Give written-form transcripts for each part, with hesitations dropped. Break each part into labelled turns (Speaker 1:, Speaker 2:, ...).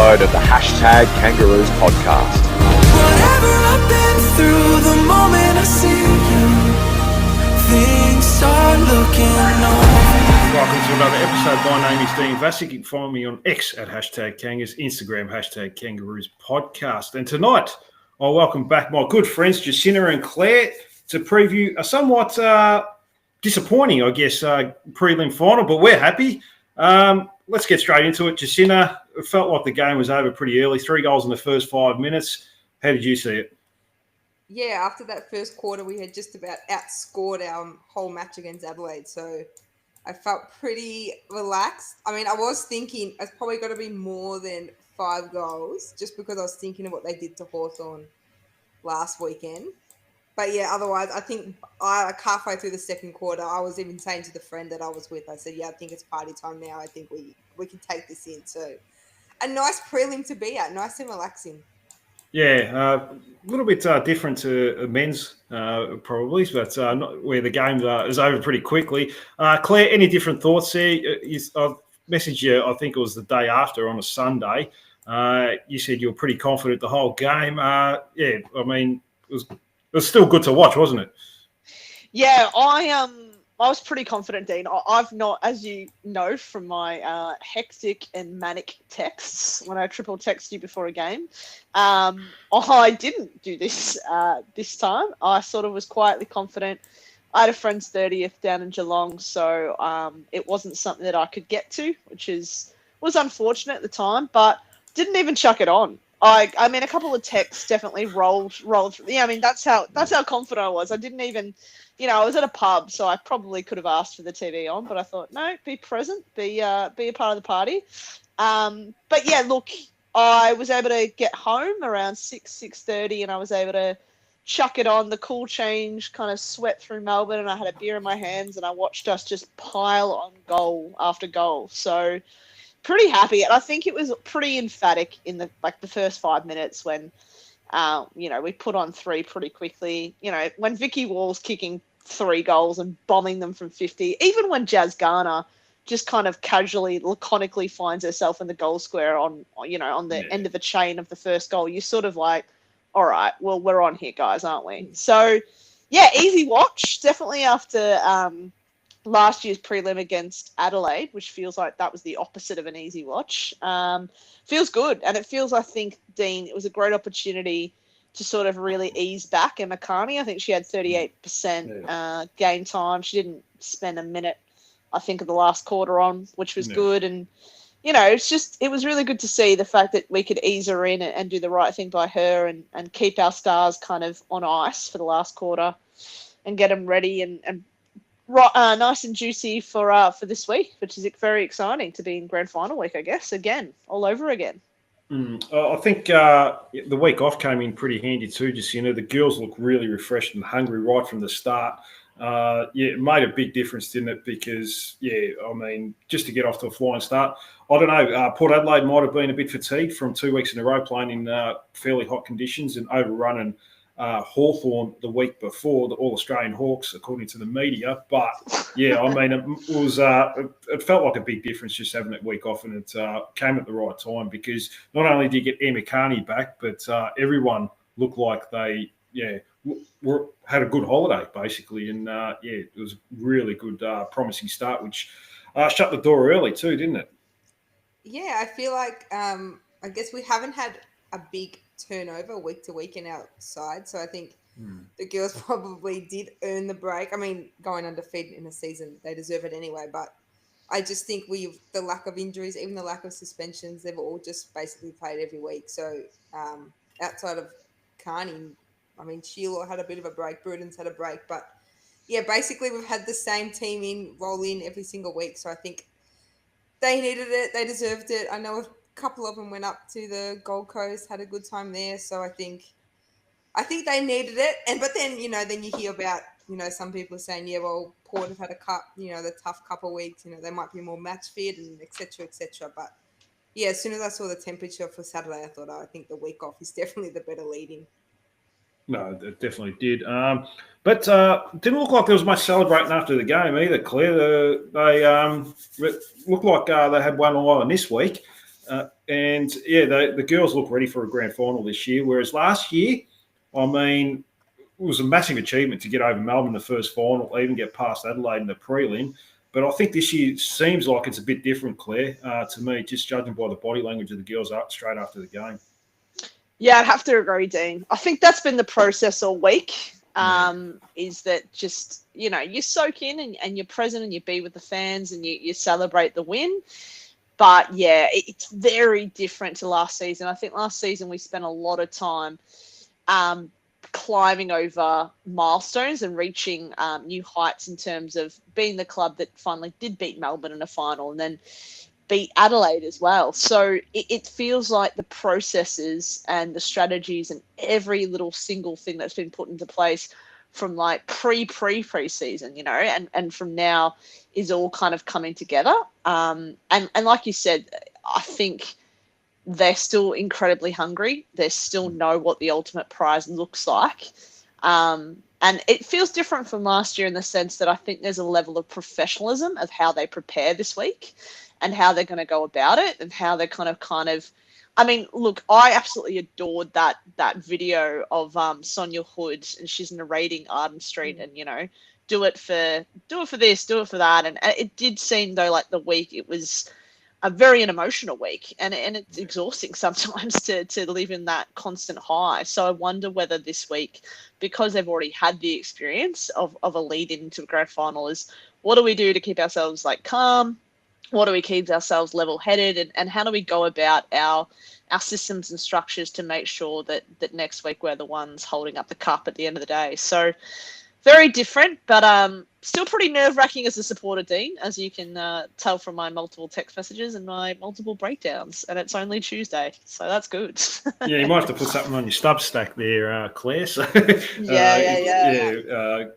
Speaker 1: episode of the #Kangaroos podcast.
Speaker 2: Whatever I've been through, the moment I see you, things start looking on.
Speaker 3: Welcome to another episode. My name is Dean Vassic. You can find me on X at #Kangas, Instagram #Kangaroos podcast. And tonight, I'll welcome back my good friends Jacinta and Claire to preview a somewhat disappointing, I guess, prelim final, but we're happy. Let's get straight into it. Jacinta, it felt like the game was over pretty early. 3 goals in the first 5 minutes. How did you see it?
Speaker 4: Yeah, after that first quarter, we had just about outscored our whole match against Adelaide. So I felt pretty relaxed. I mean, I was thinking it's probably got to be more than 5 goals just because I was thinking of what they did to Hawthorn last weekend. But yeah, otherwise, I think halfway through the second quarter, I was even saying to the friend that I was with, I said, yeah, I think it's party time now. I think we can take this in. So a nice prelim to be at, nice and relaxing.
Speaker 3: Yeah, a little bit different to men's probably, but not where the game is over pretty quickly. Claire, any different thoughts there? I messaged you, I think it was the day after on a Sunday. You said you were pretty confident the whole game. Yeah, I mean, it was still good to watch, wasn't it?
Speaker 5: Yeah, I was pretty confident, Dean. I've not, as you know from my hectic and manic texts when I triple text you before a game, I didn't do this this time. I sort of was quietly confident. I had a friend's 30th down in Geelong, so it wasn't something that I could get to, which was unfortunate at the time, but didn't even chuck it on. I mean, a couple of texts definitely rolled through. Yeah, I mean, that's how confident I was. I didn't even, I was at a pub, so I probably could have asked for the TV on, but I thought, no, be present, be a part of the party. But yeah, look, I was able to get home around 6:30, and I was able to chuck it on. The cool change kind of swept through Melbourne, and I had a beer in my hands, and I watched us just pile on goal after goal. So pretty happy, and I think it was pretty emphatic in the first 5 minutes when, we put on 3 pretty quickly. When Vicky Wall's kicking 3 goals and bombing them from 50, even when Jazz Garner just kind of casually, laconically finds herself in the goal square on the end of a chain of the first goal, you're sort of like, all right, well, we're on here, guys, aren't we? So, yeah, easy watch, definitely after last year's prelim against Adelaide, which feels like that was the opposite of an easy watch. Feels good. And it feels, I think, Dean, it was a great opportunity to sort of really ease back Emma Carney. I think she had 38% game time. She didn't spend a minute, I think, of the last quarter on, which was good. And, it was really good to see the fact that we could ease her in and do the right thing by her and keep our stars kind of on ice for the last quarter and get them ready and nice and juicy for this week, which is very exciting to be in grand final week, I guess, again, all over again.
Speaker 3: I think the week off came in pretty handy too, Jacinta. The girls look really refreshed and hungry right from the start. It made a big difference, didn't it? Because, I mean, just to get off to a flying start. I don't know, Port Adelaide might have been a bit fatigued from 2 weeks in a row playing in fairly hot conditions and overrunning Hawthorn the week before, the All-Australian Hawks, according to the media. But, I mean, it felt like a big difference just having that week off, and it came at the right time because not only did you get Emma Carney back, but everyone looked like they, had a good holiday, basically. And, it was a really good, promising start, which shut the door early too, didn't it?
Speaker 4: Yeah, I feel like I guess we haven't had a big turnover week to week in our side. So I think the girls probably did earn the break. I mean, going undefeated in the season, they deserve it anyway. But I just think the lack of injuries, even the lack of suspensions, they've all just basically played every week. So outside of Carney, I mean, Sheila had a bit of a break. Bruden's had a break. But, yeah, basically we've had the same team roll in every single week. So I think they needed it. They deserved it. I know a couple of them went up to the Gold Coast, had a good time there. So I think they needed it. But then, then you hear about, some people are saying, yeah, well, Port have had the tough couple of weeks. They might be more match fit and et cetera, et cetera. But, yeah, as soon as I saw the temperature for Saturday, I thought, I think the week off is definitely the better lead-in.
Speaker 3: No, it definitely did. But didn't look like there was much celebrating after the game either, Claire. They looked like they had one eye on this week. And yeah, the girls look ready for a grand final this year. Whereas last year, I mean, it was a massive achievement to get over Melbourne in the first final, even get past Adelaide in the prelim. But I think this year seems like it's a bit different, Claire, to me, just judging by the body language of the girls up straight after the game.
Speaker 5: Yeah, I'd have to agree, Dean. I think that's been the process all week. Is that just, you soak in and you're present and you be with the fans and you celebrate the win. But yeah, it's very different to last season. I think last season we spent a lot of time climbing over milestones and reaching new heights in terms of being the club that finally did beat Melbourne in a final and then beat Adelaide as well. So it feels like the processes and the strategies and every little single thing that's been put into place from like pre-season, and from now is all kind of coming together. And like you said, I think they're still incredibly hungry. They still know what the ultimate prize looks like. And it feels different from last year in the sense that I think there's a level of professionalism of how they prepare this week and how they're going to go about it and how they're kind of I mean, look, I absolutely adored that video of Sonia Hood, and she's narrating Arden Street and, do it for this, do it for that. And it did seem though like the week, it was a very an emotional week and it's exhausting sometimes to live in that constant high. So I wonder whether this week, because they've already had the experience of a lead into a grand final, is what do we do to keep ourselves like calm? What do we keep ourselves level-headed, and how do we go about our systems and structures to make sure that next week we're the ones holding up the cup at the end of the day? So very different, but still pretty nerve-wracking as a supporter, Dean, as you can tell from my multiple text messages and my multiple breakdowns, and it's only Tuesday, so that's good.
Speaker 3: Yeah, you might have to put something on your stub stack there, Claire. So,
Speaker 5: Yeah.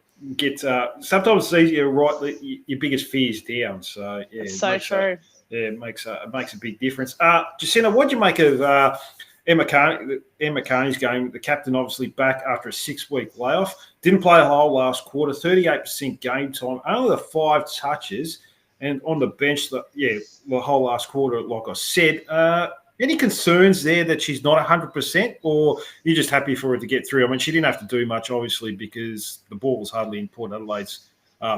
Speaker 3: Sometimes it's easier to write your biggest fears down. So yeah,
Speaker 5: So true.
Speaker 3: it makes a big difference. Jacinta, what do you make of Emma Carney's game? The captain obviously back after a 6-week layoff. Didn't play a whole last quarter. 38% game time. Only the 5 touches, and on the bench, the whole last quarter. Like I said. Any concerns there that she's not 100%, or you're just happy for her to get through? I mean, she didn't have to do much, obviously, because the ball was hardly in Port Adelaide's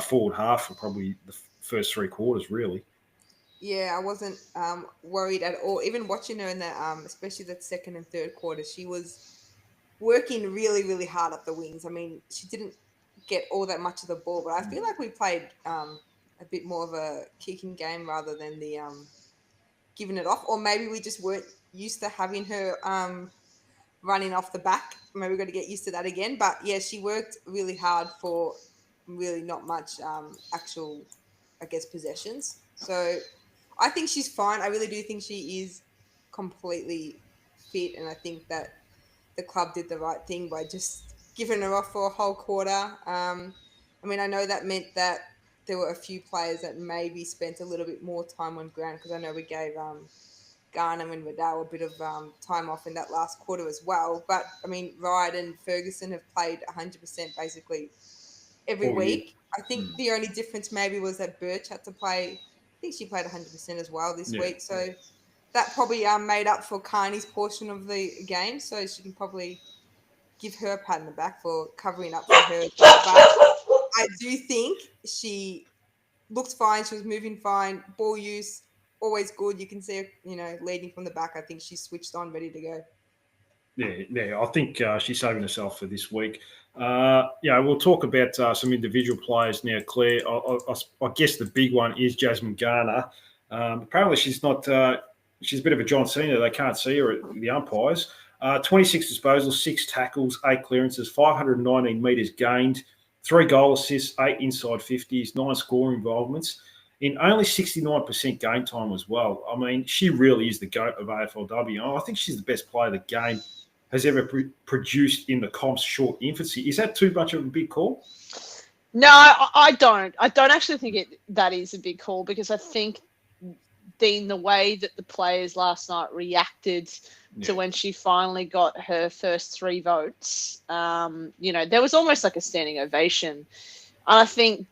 Speaker 3: forward half for probably the first 3 quarters, really.
Speaker 4: Yeah, I wasn't worried at all. Even watching her in the, especially the second and third quarter, she was working really, really hard up the wings. I mean, she didn't get all that much of the ball, but I feel like we played a bit more of a kicking game rather than the giving it off, or maybe we just weren't used to having her running off the back. Maybe we're going to get used to that again. But yeah, she worked really hard for really not much actual, I guess, possessions. So I think she's fine. I really do think she is completely fit, and I think that the club did the right thing by just giving her off for a whole quarter. I mean, I know that meant that there were a few players that maybe spent a little bit more time on ground, because I know we gave Garnham and Riddell a bit of time off in that last quarter as well. But, I mean, Wright and Ferguson have played 100% basically every week. I think the only difference maybe was that Birch had to play, I think she played 100% as well this week. So that probably made up for Carney's portion of the game. So she can probably give her a pat on the back for covering up for her. But I do think she looked fine. She was moving fine. Ball use, always good. You can see her, leading from the back. I think she's switched on, ready to go.
Speaker 3: Yeah. I think she's saving herself for this week. We'll talk about some individual players now, Claire. I guess the big one is Jasmine Garner. Apparently she's not she's a bit of a John Cena. They can't see her at the umpires. 26 disposals, 6 tackles, 8 clearances, 519 metres gained, 3 goal assists, 8 inside 50s, 9 scoring involvements, in only 69% game time as well. I mean, she really is the GOAT of AFLW. I think she's the best player the game has ever produced in the comp's short infancy. Is that too much of a big call?
Speaker 5: No, I don't. I don't actually think that is a big call, because I think, Dean, the way that the players last night reacted to when she finally got her first 3 votes, there was almost like a standing ovation. And I think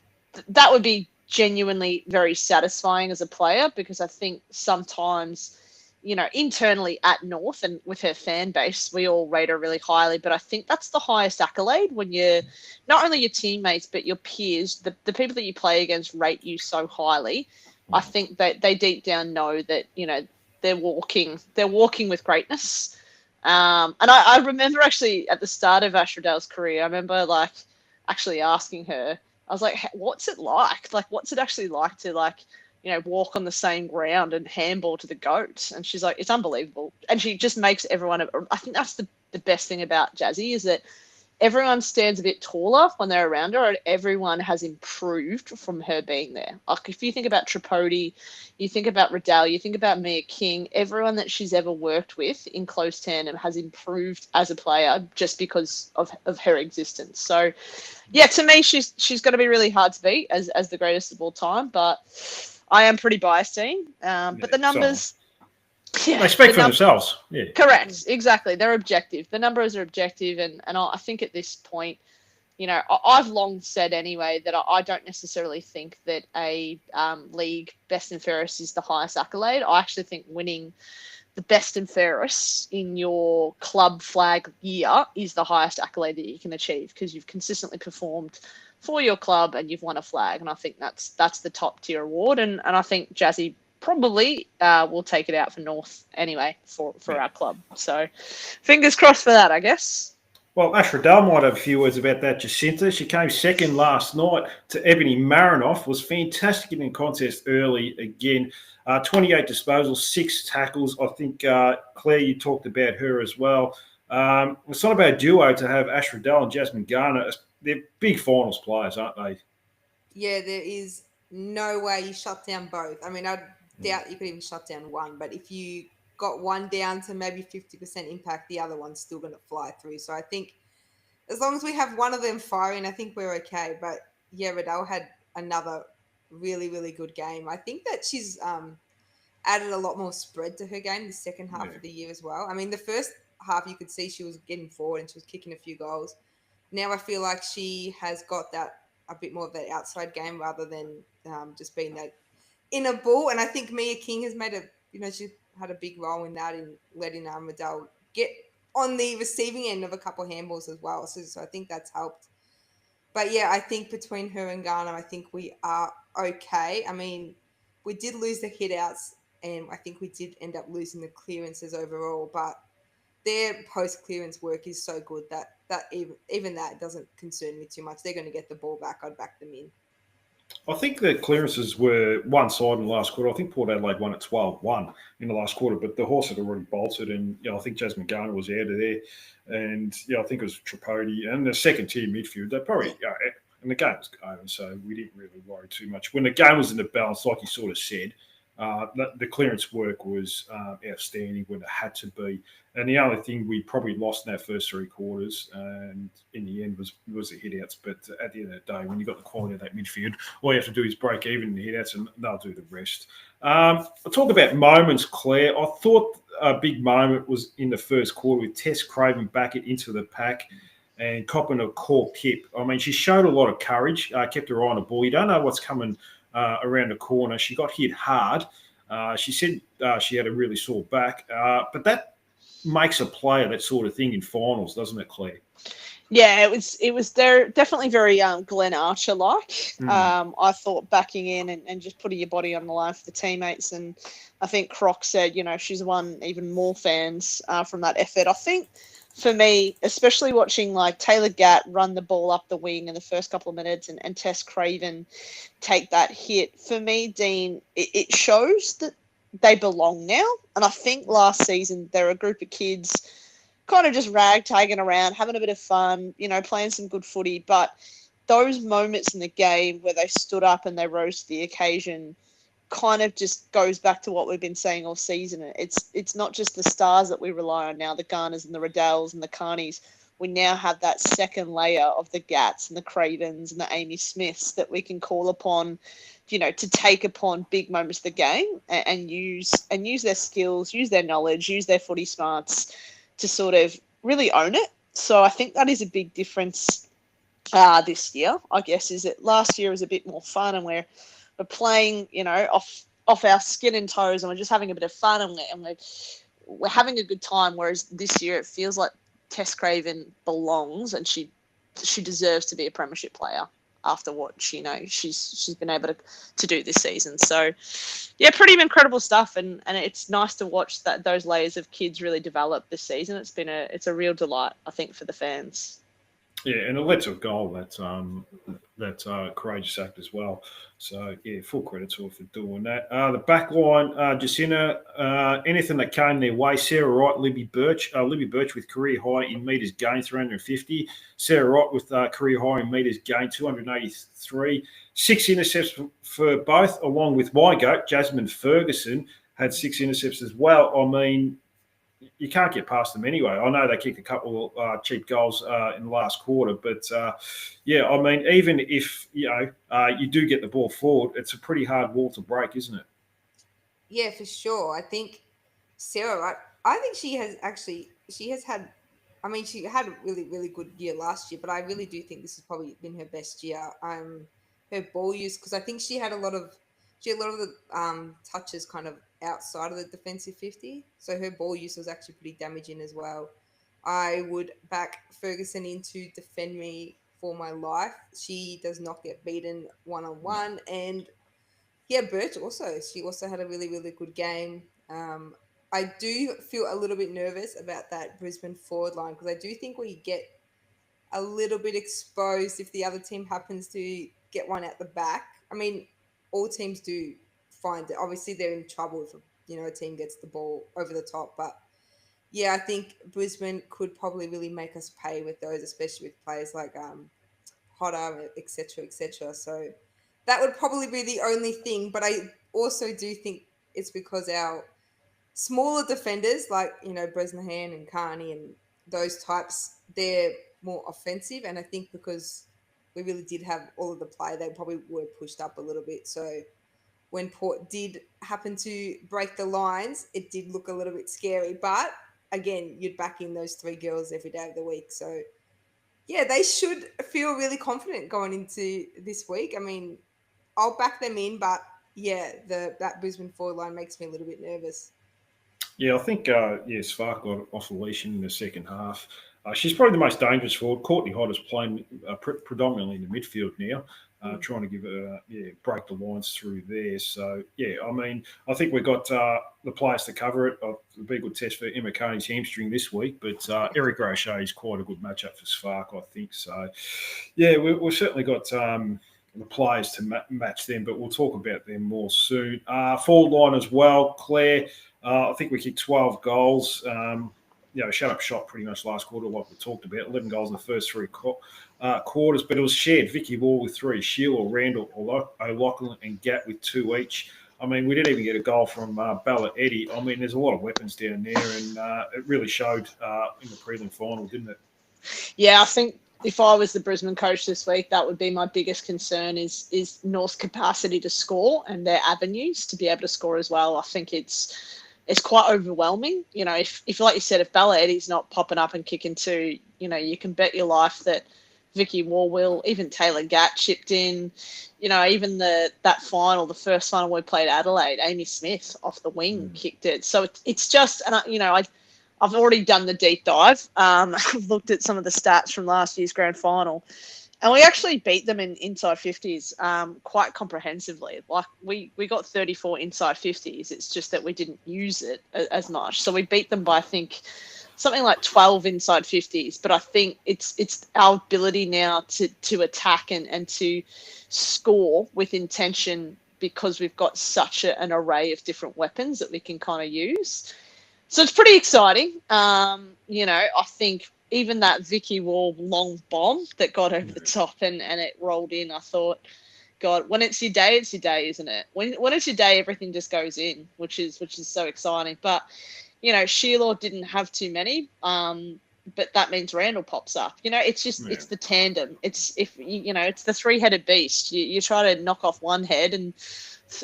Speaker 5: that would be genuinely very satisfying as a player, because I think sometimes internally at North and with her fan base, we all rate her really highly. But I think that's the highest accolade when you're not only your teammates, but your peers, the people that you play against rate you so highly. I think that they deep down know that, they're walking with greatness. And I remember actually at the start of Ash Riddell's career, I remember like actually asking her, I was like, what's it like? Like, what's it actually like to walk on the same ground and handball to the GOAT? And she's like, it's unbelievable. And she just makes everyone, I think that's the best thing about Jazzy is that everyone stands a bit taller when they're around her, and everyone has improved from her being there. Like if you think about Tripodi, you think about Riddell, you think about Mia King, everyone that she's ever worked with in close tandem has improved as a player just because of her existence. So yeah, to me, she's going to be really hard to beat as the greatest of all time, but I am pretty biased, Dean. But the numbers...
Speaker 3: Yeah, they speak for themselves. Yeah.
Speaker 5: Correct. Exactly. They're objective. The numbers are objective. And I think at this point, I've long said anyway that I don't necessarily think that a league best and fairest is the highest accolade. I actually think winning the best and fairest in your club flag year is the highest accolade that you can achieve because you've consistently performed for your club and you've won a flag. And I think that's the top tier award. And I think Jazzy probably will take it out for North anyway for our club. So fingers crossed for that, I guess.
Speaker 3: Well, Ash Riddell might have a few words about that, Jacinta. She came second last night to Ebony Marinoff, was fantastic in the contest early again. 28 disposals, 6 tackles. I think, Claire, you talked about her as well. It's not a bad duo to have Ash Riddell and Jasmine Garner. They're big finals players, aren't they?
Speaker 4: Yeah, there is no way you shut down both. I mean, I doubt you could even shut down one, but if you got one down to maybe 50% impact, the other one's still going to fly through. So I think as long as we have one of them firing, I think we're okay. But yeah, Riddell had another really, really good game. I think that she's added a lot more spread to her game the second half of the year as well. I mean, the first half you could see she was getting forward and she was kicking a few goals. Now I feel like she has got that a bit more of that outside game rather than just being that inner ball. And I think Mia King has made she had a big role in that, in letting Riddell get on the receiving end of a couple of handballs as well. So I think that's helped. But yeah, I think between her and Garner, I think we are okay. I mean, we did lose the hit outs and I think we did end up losing the clearances overall, but their post-clearance work is so good that even that doesn't concern me too much. They're going to get the ball back. I'd back them in.
Speaker 3: I think the clearances were one side in the last quarter. I think Port Adelaide won at 12-1 in the last quarter, but the horse had already bolted, and I think Jasmine Garner was out of there, and I think it was Tripodi and the second tier midfield. They probably and the game was over, so we didn't really worry too much. When the game was in the balance, like you sort of said, the clearance work was outstanding when it had to be. And the only thing we probably lost in our first 3 quarters, and in the end, was the hit-outs. But at the end of the day, when you've got the quality of that midfield, all you have to do is break even in the hit-outs, and they'll do the rest. I'll talk about moments, Claire. I thought a big moment was in the first quarter with Tess Craven back it into the pack and copping a cork hip. I mean, she showed a lot of courage, kept her eye on the ball. You don't know what's coming around the corner. She got hit hard. She said she had a really sore back. But that makes a player that sort of thing in finals, doesn't it, Claire?
Speaker 5: Yeah, it was there definitely very Glenn Archer like. I thought backing in and just putting your body on the line for the teammates, and I think Croc said she's won even more fans from that effort. I think for me, especially watching like Taylor Gatt run the ball up the wing in the first couple of minutes and Tess Craven take that hit, for me, Dean, it shows that they belong now. And I think last season they're a group of kids kind of just ragtagging around, having a bit of fun, playing some good footy. But those moments in the game where they stood up and they rose to the occasion kind of just goes back to what we've been saying all season. It's not just the stars that we rely on now, the Garners and the Riddells and the Carneys. We now have that second layer of the Gats and the Cravens and the Amy Smiths that we can call upon, to take upon big moments of the game and use their skills, use their knowledge, use their footy smarts to sort of really own it. So I think that is a big difference this year, I guess, is that last year was a bit more fun and we're playing, off off our skin and toes, and we're just having a bit of fun, and we're having a good time. Whereas this year, it feels like Tess Craven belongs, and she deserves to be a premiership player after what she's been able to do this season. So yeah, pretty incredible stuff, and it's nice to watch that those layers of kids really develop this season. It's a real delight, I think, for the fans.
Speaker 3: Yeah, and it led to a goal that's courageous act as well. So yeah, full credit to her for doing that. The back line, Jacinta, anything that came their way. Sarah Wright, Libby Birch with career high in metres gained 350. Sarah Wright with career high in metres gained 283. 6 intercepts for both, along with my goat Jasmine Ferguson had 6 intercepts as well. I mean, you can't get past them anyway. I know they kicked a couple of cheap goals in the last quarter, but yeah, I mean, even if you do get the ball forward, it's a pretty hard wall to break, isn't it?
Speaker 4: Yeah, for sure. I think Sarah, I think she has had. I mean, she had a really, really good year last year, but I really do think this has probably been her best year. Her ball use, because I think she had a lot of the touches kind of outside of the defensive 50, so her ball use was actually pretty damaging as well. I would back Ferguson in to defend me for my life. She does not get beaten one-on-one, and yeah, Birch she also had a really, really good game. I do feel a little bit nervous about that Brisbane forward line, because I do think we get a little bit exposed if the other team happens to get one at the back. I mean, all teams do find it. Obviously, they're in trouble if a team gets the ball over the top. But yeah, I think Brisbane could probably really make us pay with those, especially with players like Hodder, etc., etc. So that would probably be the only thing. But I also do think it's because our smaller defenders, like Bresnahan and Carney and those types, they're more offensive, and I think because we really did have all of the play, they probably were pushed up a little bit. So when Port did happen to break the lines, it did look a little bit scary. But again, you'd back in those 3 girls every day of the week. So yeah, they should feel really confident going into this week. I mean, I'll back them in, but yeah, that Brisbane forward line makes me a little bit nervous.
Speaker 3: Yeah, I think Sfark got off the leash in the second half. She's probably the most dangerous forward. Courtney Hodder's playing predominantly in the midfield now, trying to give break the lines through there. So yeah, I mean, I think we've got the players to cover it. It'll be a good test for Emma Carney's hamstring this week, but Eric O'Shea is quite a good matchup for Sfark, I think. So yeah, we've certainly got the players to match them, but we'll talk about them more soon. Forward line as well, Claire. I think we kicked 12 goals. Shut up shop pretty much last quarter, like we talked about. 11 goals in the first 3 quarters, but it was shared. Vicky Wall with 3, Sheila, Randall, O'Loughlin, and Gat with 2 each. I mean, we didn't even get a goal from Bella Eddy. I mean, there's a lot of weapons down there, and it really showed in the prelim final, didn't it?
Speaker 5: Yeah, I think if I was the Brisbane coach this week, that would be my biggest concern is North's capacity to score and their avenues to be able to score as well. I think it's quite overwhelming. If like you said, if Bella Eddy's not popping up and kicking 2, you can bet your life that Vicky Wall will, even Taylor Gatt chipped in, even the first final we played Adelaide, Amy Smith off the wing kicked it. So it's just, and I've already done the deep dive. I've looked at some of the stats from last year's grand final, and we actually beat them in inside 50s quite comprehensively. Like we got 34 inside 50s. It's just that we didn't use it as much. So we beat them by, I think, something like 12 inside 50s. But I think it's our ability now to attack and to score with intention, because we've got such an array of different weapons that we can kind of use. So it's pretty exciting. I think even that Vicky Wall long bomb that got over the top and it rolled in, I thought, God, when it's your day, isn't it? When it's your day, everything just goes in, which is so exciting. But, Sheila didn't have too many, but that means Randall pops up. It's just, it's the tandem. It's it's the 3-headed beast. You try to knock off one head and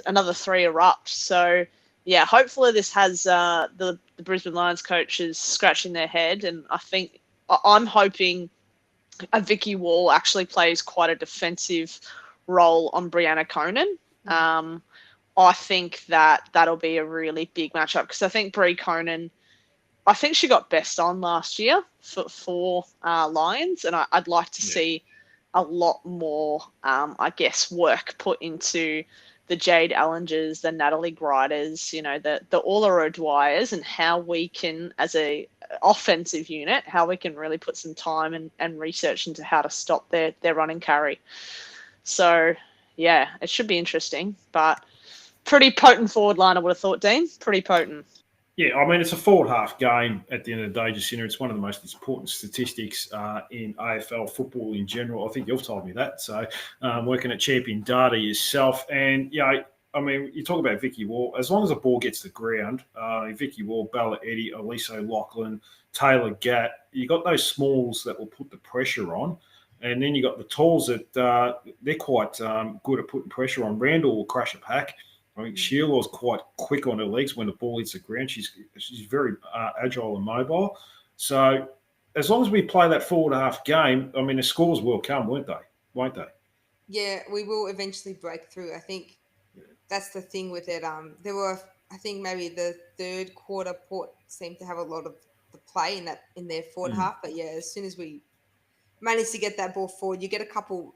Speaker 5: another 3 erupt. So, yeah, hopefully this has the Brisbane Lions coaches scratching their head, and I'm hoping a Vicky Wall actually plays quite a defensive role on Brianna Conan. I think that'll be a really big matchup because I think Brie Conan, I think she got best on last year for Lions, and I'd like to see a lot more, I guess, work put into the Jade Allengers, the Natalie Griders, the Orla O'Dwyers, and how we can, as a offensive unit, how we can really put some time and research into how to stop their running carry. So, yeah, it should be interesting, but pretty potent forward line, I would have thought, Dean. Pretty potent.
Speaker 3: Yeah, I mean, it's a forward half game at the end of the day, Jacinta. It's one of the most important statistics in AFL football in general. I think you've told me that. So, working at Champion Data yourself. And, I mean, you talk about Vicky Wall. As long as the ball gets the ground, Vicky Wall, Bella Eddy, Elise O'Loughlin, Taylor Gatt, you got those smalls that will put the pressure on. And then you got the talls that they're quite good at putting pressure on. Randall will crash a pack. I think Sheila's quite quick on her legs when the ball hits the ground. She's very agile and mobile. So as long as we play that forward half game, I mean, the scores will come, won't they?
Speaker 4: Yeah, we will eventually break through. I think that's the thing with it. There were, I think, maybe the third quarter, Port seemed to have a lot of the play in their forward half. But yeah, as soon as we manage to get that ball forward, you get a couple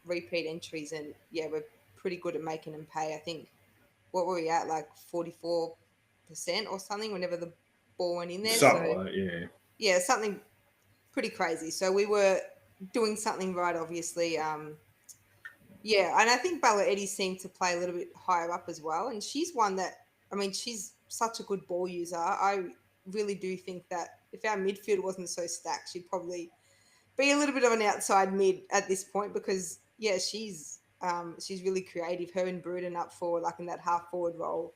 Speaker 4: repeat entries, and yeah, we're pretty good at making them pay. I think, what were we at, like 44% or something whenever the ball went in there?
Speaker 3: Something like that, yeah.
Speaker 4: Yeah, something pretty crazy. So we were doing something right, obviously. Yeah, and I think Bella Eddy seemed to play a little bit higher up as well. And she's one that, I mean, she's such a good ball user. I really do think that if our midfield wasn't so stacked, she'd probably be a little bit of an outside mid at this point because, yeah, she's really creative. Her and Bruden up forward, like in that half forward role,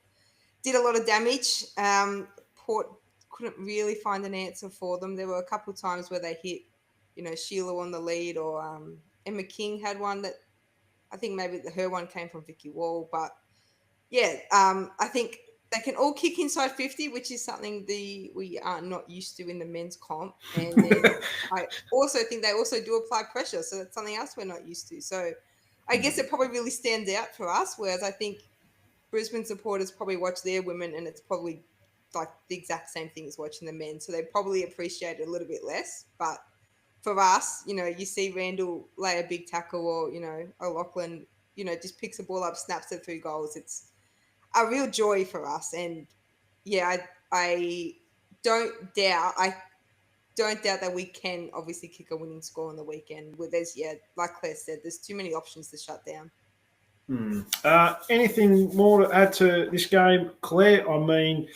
Speaker 4: did a lot of damage. Port couldn't really find an answer for them. There were a couple of times where they hit, Sheila on the lead, or Emma King had one that I think maybe her one came from Vicky Wall. But yeah, I think they can all kick inside 50, which is something we are not used to in the men's comp. And then I also think they also do apply pressure, so that's something else we're not used to. So I guess it probably really stands out for us, whereas I think Brisbane supporters probably watch their women and it's probably like the exact same thing as watching the men. So they probably appreciate it a little bit less. But for us, you see Randall lay a big tackle, or, O'Loughlin, just picks the ball up, snaps it through goals. It's a real joy for us. And yeah, I don't doubt that we can obviously kick a winning score on the weekend. Where there's, like Claire said, there's too many options to shut down.
Speaker 3: Anything more to add to this game, Claire? I mean,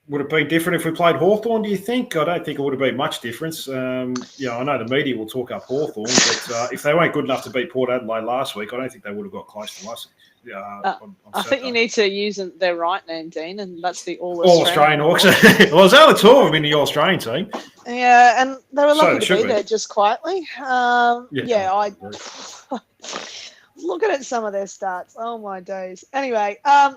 Speaker 3: would it be different if we played Hawthorn, do you think? I don't think it would have been much difference. I know the media will talk up Hawthorn, but if they weren't good enough to beat Port Adelaide last week, I don't think they would have got close to us.
Speaker 5: I think you need to use their right name, Dean, and that's the
Speaker 3: All-Australian Hawks. Well, there's only two of them in the All-Australian team.
Speaker 5: Yeah, and they were lucky to be there just quietly. I looking at some of their stats. Oh, my days. Anyway, I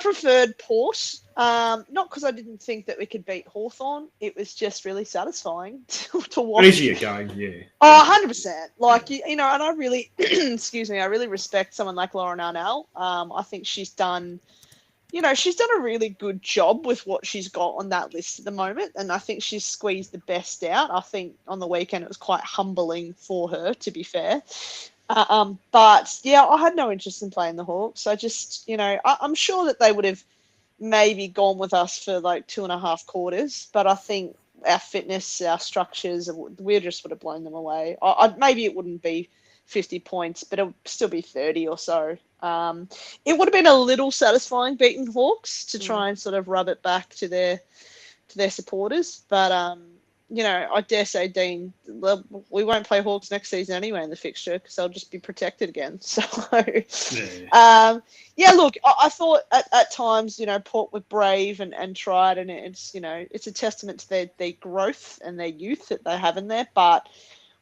Speaker 5: preferred Port, not because I didn't think that we could beat Hawthorn. It was just really satisfying to watch.
Speaker 3: Easier game, yeah.
Speaker 5: Oh, 100%. Like, and I really, I really respect someone like Lauren Arnell. I think she's done a really good job with what she's got on that list at the moment. And I think she's squeezed the best out. I think on the weekend it was quite humbling for her, to be fair. But yeah, I had no interest in playing the Hawks. I just, I'm sure that they would have maybe gone with us for like 2.5 quarters, but I think our fitness, our structures, we just would have blown them away. Maybe it wouldn't be 50 points, but it would still be 30 or so. It would have been a little satisfying beating Hawks to try and sort of rub it back to their supporters, but I dare say, Dean, we won't play Hawks next season anyway in the fixture because they'll just be protected again. So, look, I thought at times, Port were brave and tried, and it's a testament to their growth and their youth that they have in there. But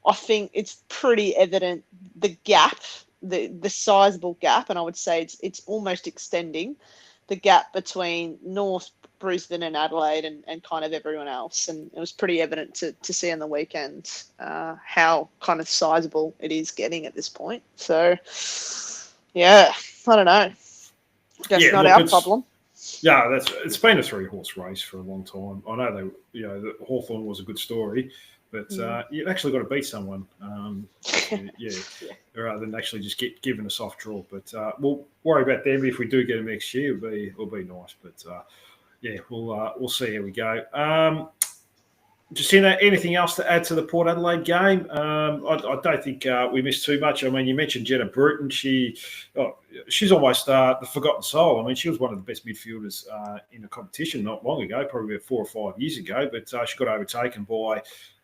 Speaker 5: I think it's pretty evident the gap, the sizable gap, and I would say it's almost extending the gap between North, Brisbane and Adelaide and kind of everyone else. And it was pretty evident to see on the weekend how kind of sizable it is getting at this point. So, Yeah, I don't know. Guess
Speaker 3: Yeah,
Speaker 5: not
Speaker 3: look,
Speaker 5: our
Speaker 3: it's-
Speaker 5: problem.
Speaker 3: Yeah, it's been a 3-horse race for a long time. I know the Hawthorn was a good story, but you've actually got to beat someone, rather than actually just get given a soft draw. But we'll worry about them if we do get them next year. It'll be nice. But we'll see how we go. Jacinta, anything else to add to the Port Adelaide game? I don't think we missed too much. I mean, you mentioned Jenna Bruton. She's almost the forgotten soul. I mean, she was one of the best midfielders in the competition not long ago, probably about 4 or 5 years ago. But she got overtaken by,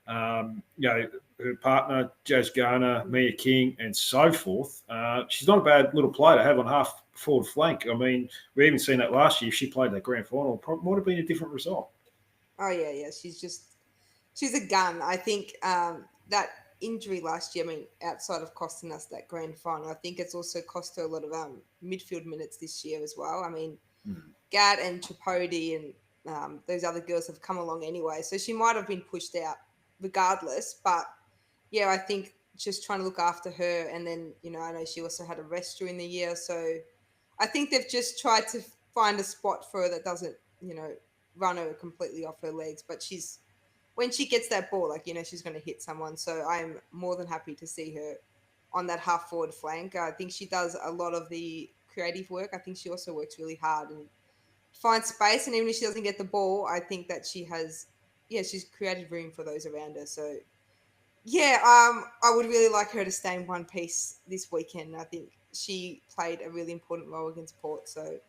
Speaker 3: her partner Jazz Garner, Mia King, and so forth. She's not a bad little player to have on half forward flank. I mean, we even seen that last year. If she played that grand final, probably might have been a different result.
Speaker 4: Oh yeah. She's a gun. I think that injury last year, I mean, outside of costing us that grand final, I think it's also cost her a lot of midfield minutes this year as well. I mean, Gad and Tripodi and those other girls have come along anyway, so she might have been pushed out regardless. But yeah, I think just trying to look after her, and then I know she also had a rest during the year, so I think they've just tried to find a spot for her that doesn't run her completely off her legs, but when she gets that ball, she's going to hit someone. So I'm more than happy to see her on that half forward flank. I think she does a lot of the creative work. I think she also works really hard and finds space. And even if she doesn't get the ball, I think that she's created room for those around her. So yeah, I would really like her to stay in one piece this weekend. I think she played a really important role against Port. So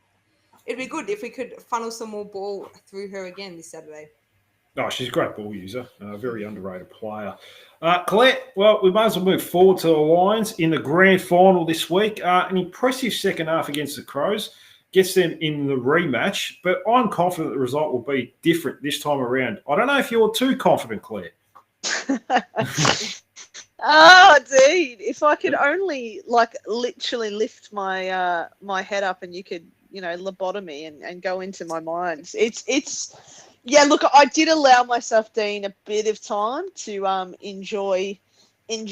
Speaker 4: it'd be good if we could funnel some more ball through her again this Saturday.
Speaker 3: Oh, she's a great ball user, a very underrated player. Colette, well, we might as well move forward to the Lions in the grand final this week. An impressive second half against the Crows gets them in the rematch, but I'm confident the result will be different this time around. I don't know if you're too confident, Claire.
Speaker 5: Oh, dude! If I could only literally lift my my head up, and you could lobotomy and go into my mind. It's. Yeah, look, I did allow myself, Dean, a bit of time to enjoy and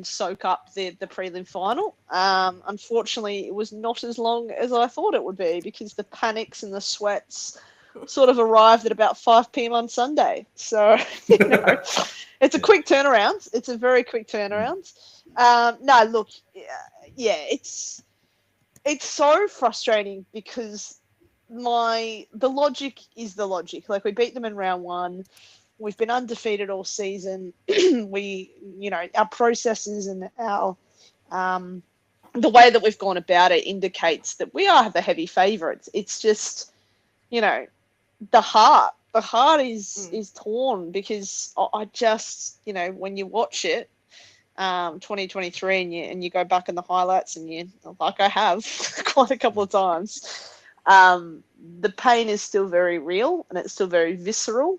Speaker 5: soak up the prelim final. Unfortunately, it was not as long as I thought it would be because the panics and the sweats sort of arrived at about 5 p.m. on Sunday. So, it's a quick turnaround. It's a very quick turnaround. No, look, yeah, it's so frustrating because the logic is the logic. Like, we beat them in round one. We've been undefeated all season. Our processes and our the way that we've gone about it indicates that we are the heavy favourites. It's just, the heart is torn because I just, when you watch it, 2023 and you go back in the highlights and you, like I have quite a couple of times, the pain is still very real and it's still very visceral.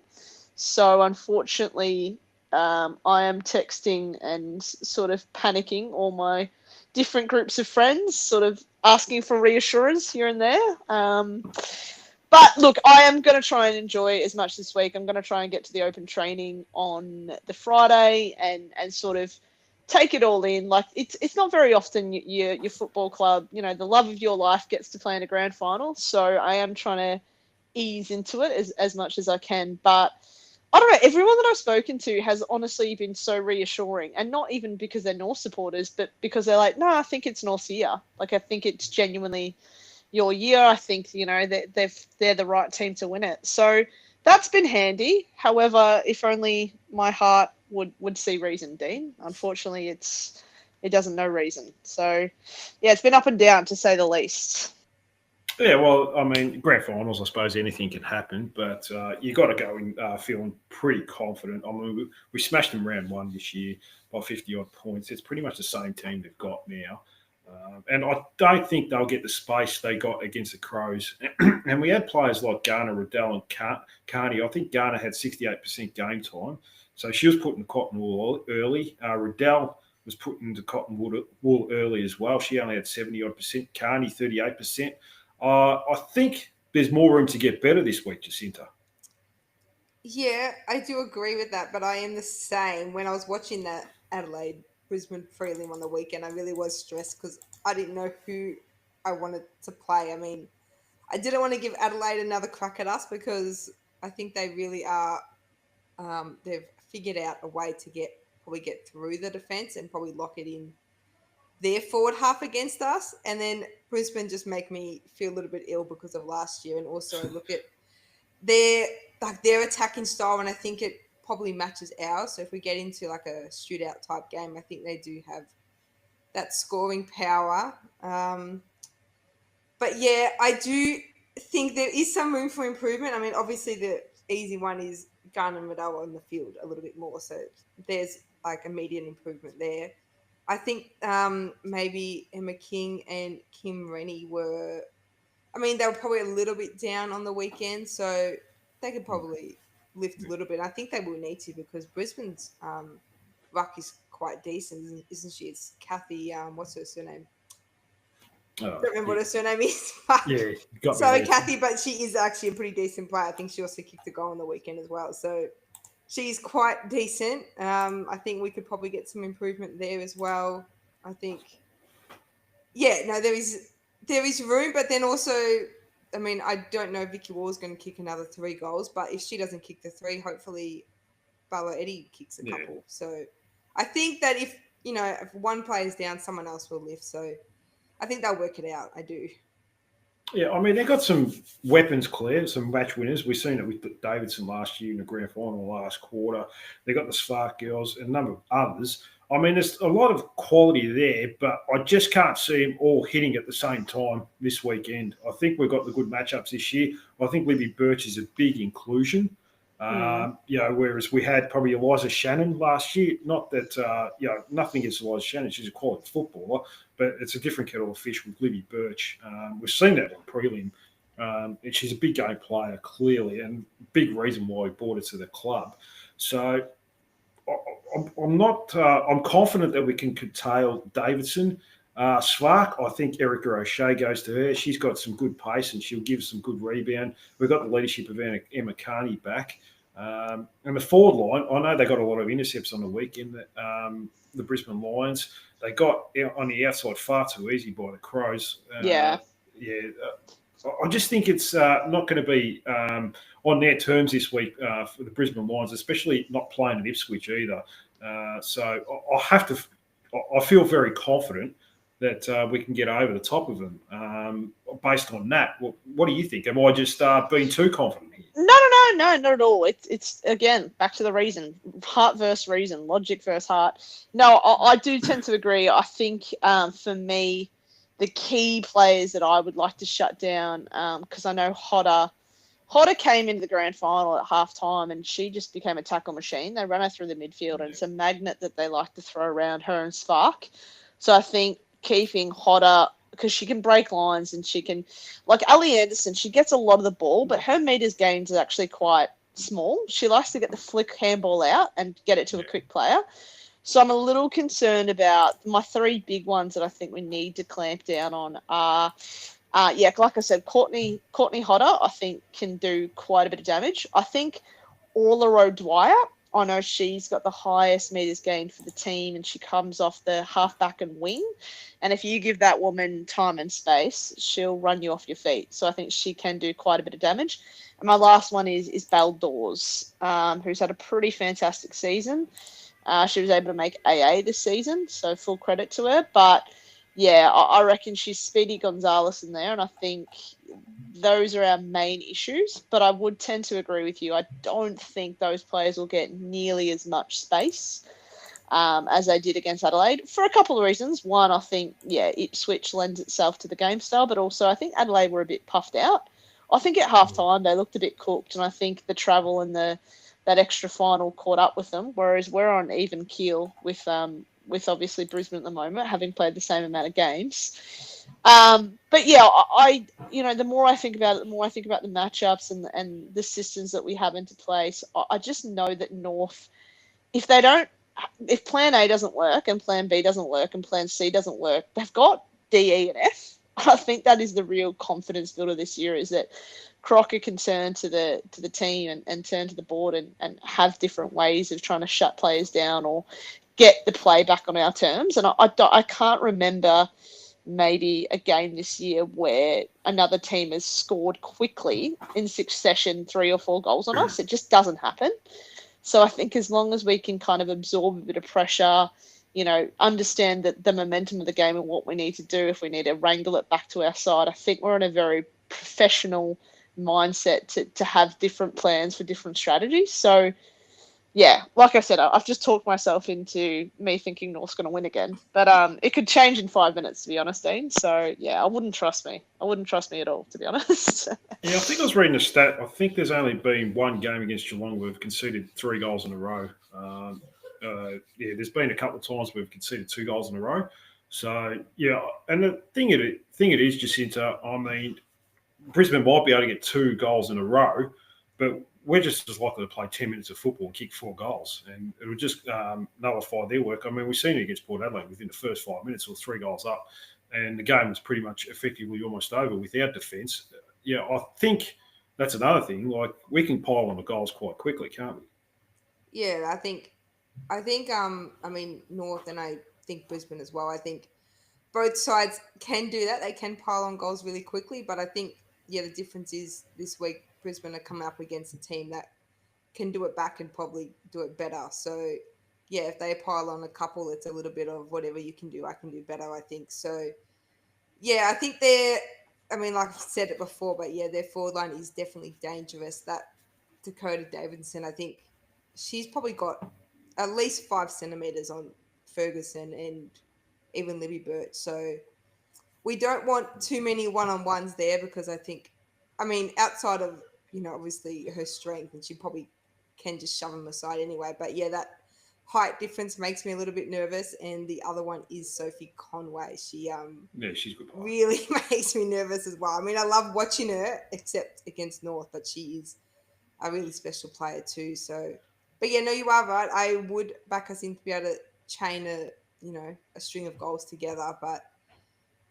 Speaker 5: So unfortunately, I am texting and sort of panicking all my different groups of friends, sort of asking for reassurance here and there. But look, I am going to try and enjoy as much this week. I'm going to try and get to the open training on the Friday and sort of take it all in. Like, it's not very often your football club, the love of your life gets to play in a grand final. So I am trying to ease into it as much as I can. But I don't know, everyone that I've spoken to has honestly been so reassuring, and not even because they're North supporters, but because they're like, no, I think it's North's year. Like, I think it's genuinely your year. I think, they're the right team to win it. So that's been handy. However, if only my heart would see reason, Dean. Unfortunately, it doesn't know reason. So, yeah, it's been up and down, to say the least.
Speaker 3: Yeah, well, I mean, grand finals, I suppose anything can happen, but you got to go in feeling pretty confident. I mean, we smashed them round one this year by 50-odd points. It's pretty much the same team they've got now. And I don't think they'll get the space they got against the Crows. And we had players like Garner, Riddell and Carney. I think Garner had 68% game time. So she was put in the cotton wool early. Riddell was put into cotton wool early as well. She only had 70-odd%. Carney, 38%. I think there's more room to get better this week, Jacinta.
Speaker 4: Yeah, I do agree with that, but I am the same. When I was watching that Adelaide Brisbane prelim on the weekend, I really was stressed because I didn't know who I wanted to play. I mean, I didn't want to give Adelaide another crack at us because I think they really are. They've figured out a way to probably get through the defence and probably lock it in their forward half against us. And then Brisbane just make me feel a little bit ill because of last year, and also look at their attacking style, and I think it probably matches ours. So if we get into like a shootout type game, I think they do have that scoring power. But yeah, I do think there is some room for improvement. I mean, obviously the easy one is Gunn and Madawa on the field a little bit more. So there's like immediate improvement there. I think maybe Emma King and Kim Rennie were probably a little bit down on the weekend. So they could probably lift a little bit. I think they will need to because Brisbane's ruck is quite decent, isn't she? It's Kathy, what's her surname? I don't remember what her surname is.
Speaker 3: Yeah, got me
Speaker 4: sorry,
Speaker 3: there.
Speaker 4: Kathy, but she is actually a pretty decent player. I think she also kicked a goal on the weekend as well. So she's quite decent. I think we could probably get some improvement there as well. I think, there is room, but then also, I mean, I don't know if Vicky Wall's going to kick another 3 goals, but if she doesn't kick the 3, hopefully Bella Eddie kicks a couple. So I think that if one player's down, someone else will lift. So I think they'll work it out. I do.
Speaker 3: Yeah, I mean, they've got some weapons clear, some match winners. We've seen it with Davidson last year in the grand final last quarter. They've got the Spark girls and a number of others. I mean, there's a lot of quality there, but I just can't see them all hitting at the same time this weekend. I think we've got the good matchups this year. I think Libby Birch is a big inclusion. Whereas we had probably Eliza Shannon last year. Not that, nothing against Eliza Shannon. She's a quality footballer, but it's a different kettle of fish with Libby Birch. We've seen that on prelim. And she's a big game player, clearly, and big reason why we brought her to the club. So I'm confident that we can curtail Davidson. Slark, I think Erica O'Shea goes to her. She's got some good pace and she'll give some good rebound. We've got the leadership of Emma Carney back. And the forward line, I know they got a lot of intercepts on the weekend, the Brisbane Lions. They got on the outside far too easy by the Crows. I just think it's not going to be on their terms this week for the Brisbane Lions, especially not playing at Ipswich either. So I feel very confident that we can get over the top of them based on that. What do you think? Am I just being too confident here?
Speaker 5: No, not at all. It's again, back to the reason. Heart versus reason, logic versus heart. No, I do tend to agree. I think for me, the key players that I would like to shut down, because I know Hodder came into the grand final at halftime and she just became a tackle machine. They run her through the midfield and it's a magnet that they like to throw around, her and Spark. So I think keeping Hodder, because she can break lines and she can, like Ali Anderson, she gets a lot of the ball, but her meters gains is actually quite small. She likes to get the flick handball out and get it to a quick player. So I'm a little concerned about my 3 big ones that I think we need to clamp down on are, like I said, Courtney Hodder, I think can do quite a bit of damage. I think Orla O'Dwyer, I know she's got the highest meters gained for the team and she comes off the halfback and wing. And if you give that woman time and space, she'll run you off your feet. So I think she can do quite a bit of damage. And my last one is Belle Dawes, who's had a pretty fantastic season. She was able to make AA this season, so full credit to her. But, yeah, I reckon she's Speedy Gonzalez in there, and I think those are our main issues. But I would tend to agree with you. I don't think those players will get nearly as much space as they did against Adelaide for a couple of reasons. One, I think, Ipswich lends itself to the game style, but also I think Adelaide were a bit puffed out. I think at halftime they looked a bit cooked, and I think the travel and that extra final caught up with them, whereas we're on even keel with obviously Brisbane at the moment, having played the same amount of games. But yeah, the more I think about it, the more I think about the matchups and the systems that we have into place. I just know that North, if Plan A doesn't work and Plan B doesn't work and Plan C doesn't work, they've got D, E, and F. I think that is the real confidence builder this year, is that Crocker can turn to the team and turn to the board and have different ways of trying to shut players down or get the play back on our terms. And I can't remember maybe a game this year where another team has scored quickly in succession 3 or 4 goals on us. It just doesn't happen. So I think as long as we can kind of absorb a bit of pressure, understand that the momentum of the game and what we need to do, if we need to wrangle it back to our side, I think we're in a very professional mindset to have different plans for different strategies. So, yeah, like I said, I've just talked myself into me thinking North's going to win again. But it could change in 5 minutes, to be honest, Dean. So, yeah, I wouldn't trust me. I wouldn't trust me at all, to be honest.
Speaker 3: Yeah, I think I was reading a stat. I think there's only been one game against Geelong where we've conceded 3 goals in a row. There's been a couple of times we've conceded 2 goals in a row. So, yeah, and the thing it is, Jacinta, I mean, Brisbane might be able to get 2 goals in a row, but we're just as likely to play 10 minutes of football and kick 4 goals. And it would just nullify their work. I mean, we've seen it against Port Adelaide within the first 5 minutes or 3 goals up. And the game was pretty much effectively almost over without defence. Yeah, I think that's another thing. Like, we can pile on the goals quite quickly, can't we?
Speaker 4: Yeah, I think North, and I think Brisbane as well. I think both sides can do that. They can pile on goals really quickly, but I think, the difference is this week Brisbane are coming up against a team that can do it back and probably do it better. So, yeah, if they pile on a couple, it's a little bit of whatever you can do, I can do better, I think. So, yeah, I think like I've said it before, but yeah, their forward line is definitely dangerous. That Dakota Davidson, I think she's probably got at least 5 centimetres on Ferguson and even Libby Burt. So we don't want too many one-on-ones there because I think, outside of, obviously her strength, and she probably can just shove them aside anyway. But yeah, that height difference makes me a little bit nervous. And the other one is Sophie Conway. She
Speaker 3: she's good.
Speaker 4: Really makes me nervous as well. I mean, I love watching her, except against North, but she is a really special player too. So, but yeah, no, you are right. I would back us in to be able to chain a string of goals together. But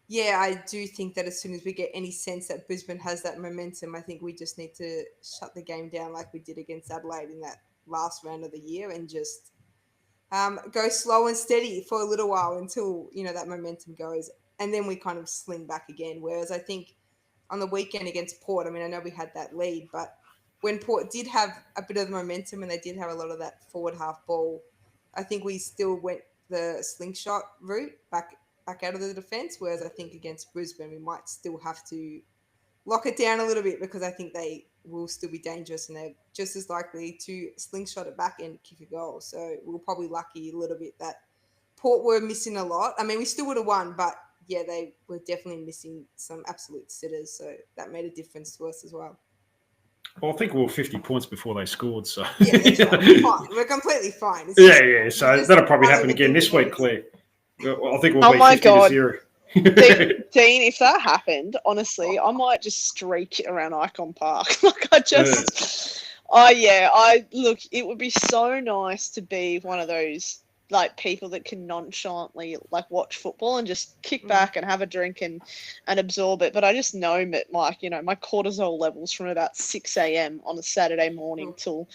Speaker 4: yeah, I do think that as soon as we get any sense that Brisbane has that momentum, I think we just need to shut the game down like we did against Adelaide in that last round of the year and just go slow and steady for a little while until, that momentum goes. And then we kind of sling back again. Whereas I think on the weekend against Port, I know we had that lead, but when Port did have a bit of momentum and they did have a lot of that forward half ball, I think we still went the slingshot route back out of the defence, whereas I think against Brisbane we might still have to lock it down a little bit because I think they will still be dangerous and they're just as likely to slingshot it back and kick a goal. So we're probably lucky a little bit that Port were missing a lot. We still would have won, but yeah, they were definitely missing some absolute sitters. So that made a difference to us as well.
Speaker 3: Well, I think we were 50 points before they scored. So
Speaker 4: yeah, that's right. We're fine. We're completely fine.
Speaker 3: Yeah. So that'll probably happen again this week, Claire. Well, I think we'll be 50-0.
Speaker 5: Dean, if that happened, honestly, I might just streak around Icon Park. Look, it would be so nice to be one of those people that can nonchalantly watch football and just kick back and have a drink and absorb it. But I just know that my cortisol levels from about 6 a.m. on a Saturday morning till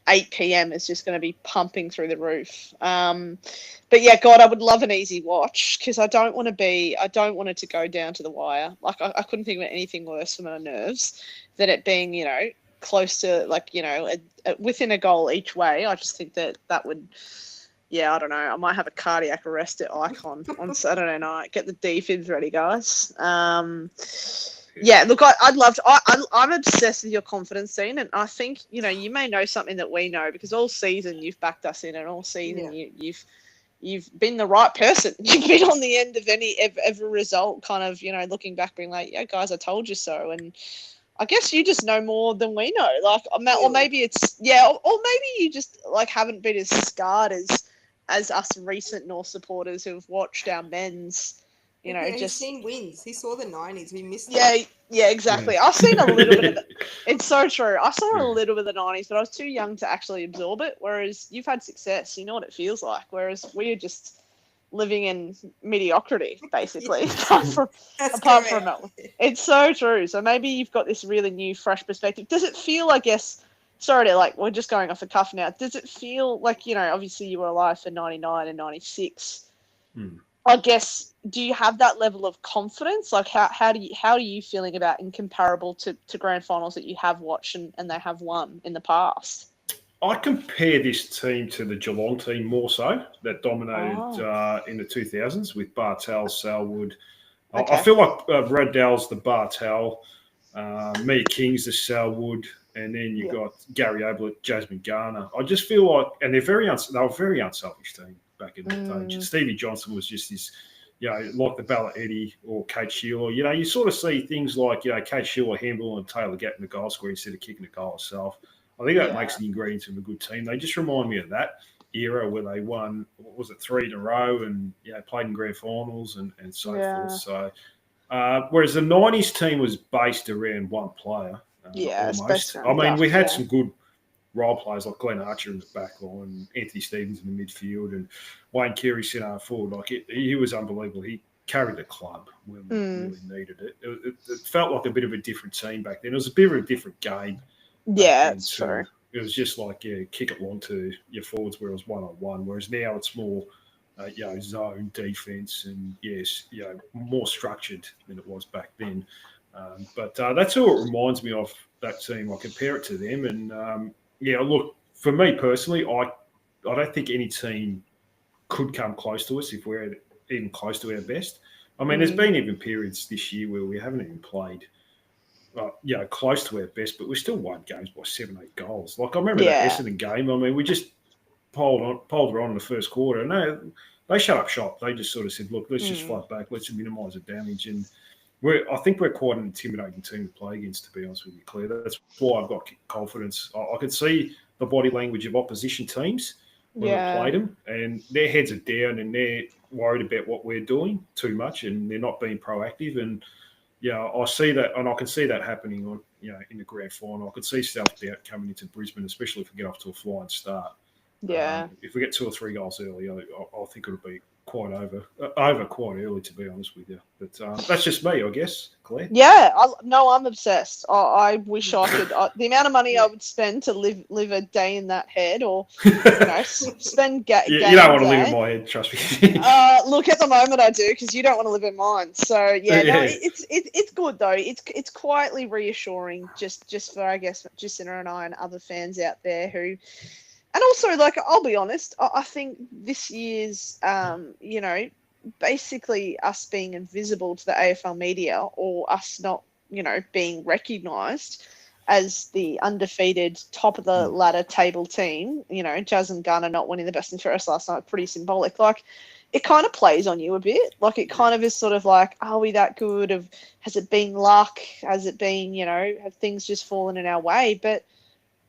Speaker 5: 8 p.m. is just going to be pumping through the roof. But yeah, God, I would love an easy watch because I don't want it to go down to the wire. I couldn't think of anything worse for my nerves than it being, close to within a goal each way. I just think that would. Yeah, I don't know. I might have a cardiac arrest at Icon on Saturday night. Get the defibs ready, guys. Yeah, look, I'd love to. I'm obsessed with your confidence scene, and I think you may know something that we know because all season you've backed us in, and all season you've been the right person. You've been on the end of every result, kind of looking back, being like, yeah, guys, I told you so, and. I guess you just know more than we know. Or maybe it's or maybe you just haven't been as scarred as us recent North supporters who've watched our men's,
Speaker 4: he's seen wins. He saw the 90s. We missed it.
Speaker 5: Yeah, exactly. I've seen a little bit of it. It's so true. I saw a little bit of the 90s, but I was too young to actually absorb it, whereas you've had success. You know what it feels like, whereas we're just living in mediocrity, basically, apart from it. It's so true. So maybe you've got this really new, fresh perspective. Does it feel, I guess, sorry to we're just going off the cuff now. Does it feel like, obviously you were alive for 99 and 96. I guess, do you have that level of confidence? Like how are you feeling about in comparable to grand finals that you have watched and they have won in the past?
Speaker 3: I compare this team to the Geelong team more so, that dominated in the 2000s with Bartel, Selwood.
Speaker 5: Okay.
Speaker 3: I feel like Raddell's the Bartel, Mia King's the Selwood, and then you've got Gary Ablett, Jasmine Garner. I just feel like, and they were a very unselfish team back in the day. Stevie Johnson was just this, like the Bella Eddie or Kate Shearer. You sort of see things like, Kate Shearer, Hemble, and Taylor getting the goal square instead of kicking the goal herself. I think that makes the ingredients of a good team. They just remind me of that era where they won, what was it, 3 in a row and played in grand finals and so forth. So, whereas the 90s team was based around one player. Almost. I mean, we had some good role players like Glenn Archer in the back line, Anthony Stevens in the midfield, and Wayne Carey centre forward. He was unbelievable. He carried the club when we really needed it. It felt like a bit of a different team back then. It was a bit of a different game.
Speaker 5: Yeah, it's true.
Speaker 3: It was just like, kick it long to your forwards where it was one-on-one, whereas now it's more, zone defence and, more structured than it was back then. But that's who it reminds me of, that team. I compare it to them. And, look, for me personally, I don't think any team could come close to us if we're even close to our best. I mean, there's been even periods this year where we haven't even played close to our best, but we still won games by 7-8 goals. Like I remember that Essendon game. I mean, we just poled her on in the first quarter. No, they shut up shop. They just sort of said, "Look, let's just fight back. Let's minimise the damage." And I think we're quite an intimidating team to play against, to be honest with you, Claire. That's why I've got confidence. I could see the body language of opposition teams when we played them, and their heads are down and they're worried about what we're doing too much, and they're not being proactive. And I see that, and I can see that happening on, in the grand final. I could see self-doubt coming into Brisbane, especially if we get off to a flying start.
Speaker 5: Yeah.
Speaker 3: If we get 2 or 3 goals early, I think it'll be quite over quite early, to be honest with you. But that's just me, I guess, Claire.
Speaker 5: Yeah, I'm obsessed. I wish I could. The amount of money I would spend to live a day in that head, or spend
Speaker 3: you don't want to live in my head, trust me.
Speaker 5: Look, at the moment I do, because you don't want to live in mine. So it's good though. It's quietly reassuring, just for, I guess, Jacinta and I and other fans out there who. And also, I'll be honest, I think this year's, basically us being invisible to the AFL media, or us not, being recognised as the undefeated top of the ladder table team, Jazz and Gunner not winning the best and fairest last night, pretty symbolic. It kind of plays on you a bit. It kind of is sort of like, are we that good? Has it been luck? Has it been, have things just fallen in our way? But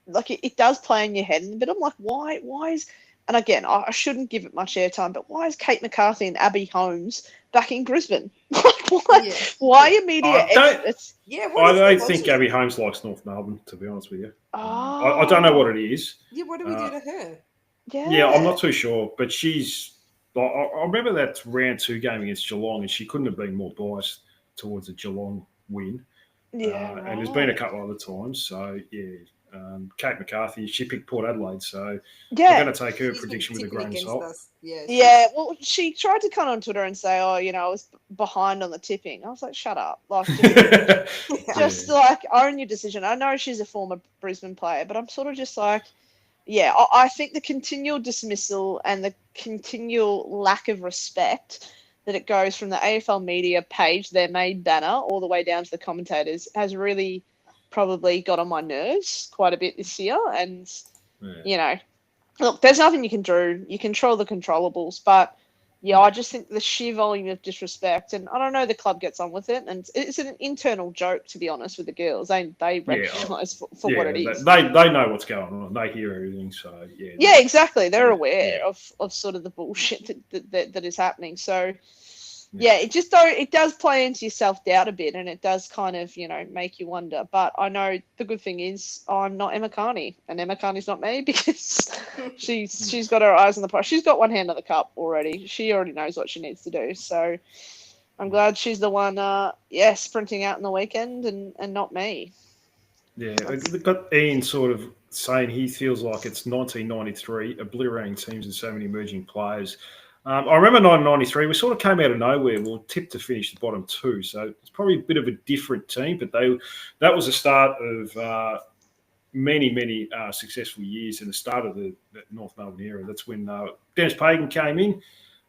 Speaker 5: it does play in your head, but I'm like, why is, and again, I shouldn't give it much airtime, but why is Kate McCarthy and Abby Holmes back in Brisbane? Why are media experts?
Speaker 3: I don't think Abby Holmes likes North Melbourne, to be honest with you. I don't know what it is.
Speaker 4: Yeah, what do we do to her?
Speaker 5: Yeah,
Speaker 3: I'm not too sure, but she's. I remember that round 2 game against Geelong, and she couldn't have been more biased towards a Geelong win.
Speaker 5: Yeah,
Speaker 3: and there's been a couple other times, so yeah. Kate McCarthy, she picked Port Adelaide, so I'm going to take her prediction with a grain of salt.
Speaker 5: Yeah, well, she tried to come on Twitter and say, I was behind on the tipping. I was like, shut up. Just own your decision. I know she's a former Brisbane player, but I'm sort of just like, I think the continual dismissal and the continual lack of respect that it goes from the AFL media page, their main banner, all the way down to the commentators, has really probably got on my nerves quite a bit this year. And, look, there's nothing you can do. You control the controllables. But, I just think the sheer volume of disrespect, and I don't know, the club gets on with it. And it's an internal joke, to be honest, with the girls. They recognise for what it is.
Speaker 3: They know what's going on. They hear everything. So, yeah.
Speaker 5: Yeah, exactly. They're aware of sort of the bullshit that is happening. So, it does play into your self-doubt a bit, and it does kind of, make you wonder. But I know the good thing is I'm not Emma Carney, and Emma Carney's not me, because she's got her eyes on the prize. She's got one hand on the cup already. She already knows what she needs to do. So I'm glad she's the one, sprinting out in the weekend and not me.
Speaker 3: Yeah, we've got Ian sort of saying he feels like it's 1993, obliterating teams and so many emerging players. I remember 1993, we sort of came out of nowhere. We were tipped to finish the bottom two, so it's probably a bit of a different team, but that was the start of many successful years and the start of the North Melbourne era. That's when Dennis Pagan came in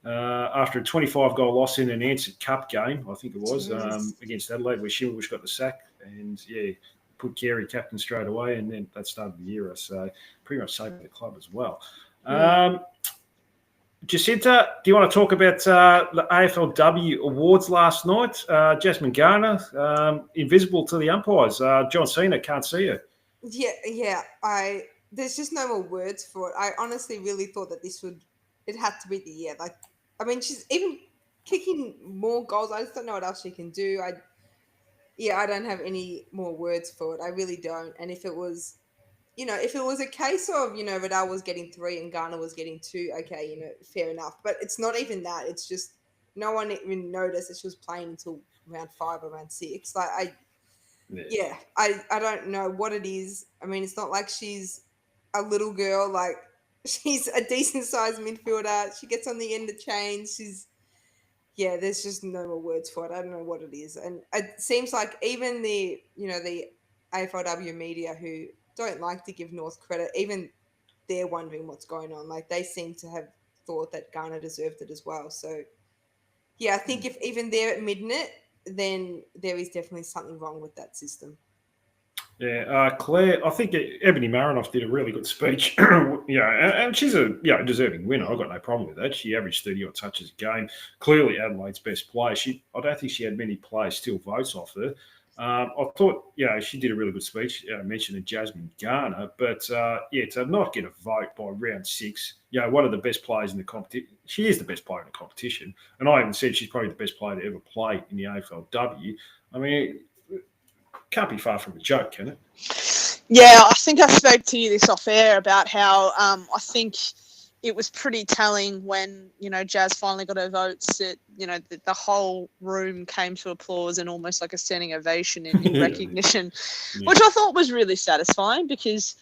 Speaker 3: after a 25-goal loss in an Ansett Cup game, I think it was, against Adelaide, where Shimmerbush got the sack. And, yeah, put Carey captain straight away, and then that started the era. So pretty much saved the club as well. Jacinta, do you want to talk about the AFLW awards last night? Jasmine Garner, invisible to the umpires. John Cena can't see her.
Speaker 4: Yeah. There's just no more words for it. I honestly really thought that it had to be the year. Like, I mean, she's even kicking more goals. I just don't know what else she can do. I don't have any more words for it. I really don't. And if it was a case of, Riddell was getting 3 and Garner was getting 2, okay, fair enough. But it's not even that. It's just no one even noticed that she was playing until round 5 or round 6. Like, I don't know what it is. I mean, it's not like she's a little girl. Like, she's a decent-sized midfielder. She gets on the end of chains. There's just no more words for it. I don't know what it is. And it seems like even the AFLW media who don't like to give North credit, even they're wondering what's going on. Like, they seem to have thought that Garner deserved it as well. So, I think if even they're admitting it, then there is definitely something wrong with that system.
Speaker 3: Yeah, Claire, I think Ebony Marinoff did a really good speech. And she's a deserving winner. I've got no problem with that. She averaged 30 odd touches a game. Clearly Adelaide's best player. I don't think she had many players steal votes off her. I thought, she did a really good speech, mentioning Jasmine Garner. But, to not get a vote by round 6, one of the best players in the competition. She is the best player in the competition. And I even said she's probably the best player to ever play in the AFLW. I mean, can't be far from a joke, can it?
Speaker 5: Yeah, I think I spoke to you this off air about how I think it was pretty telling when, Jazz finally got her votes that, the whole room came to applause and almost like a standing ovation in recognition, which I thought was really satisfying because,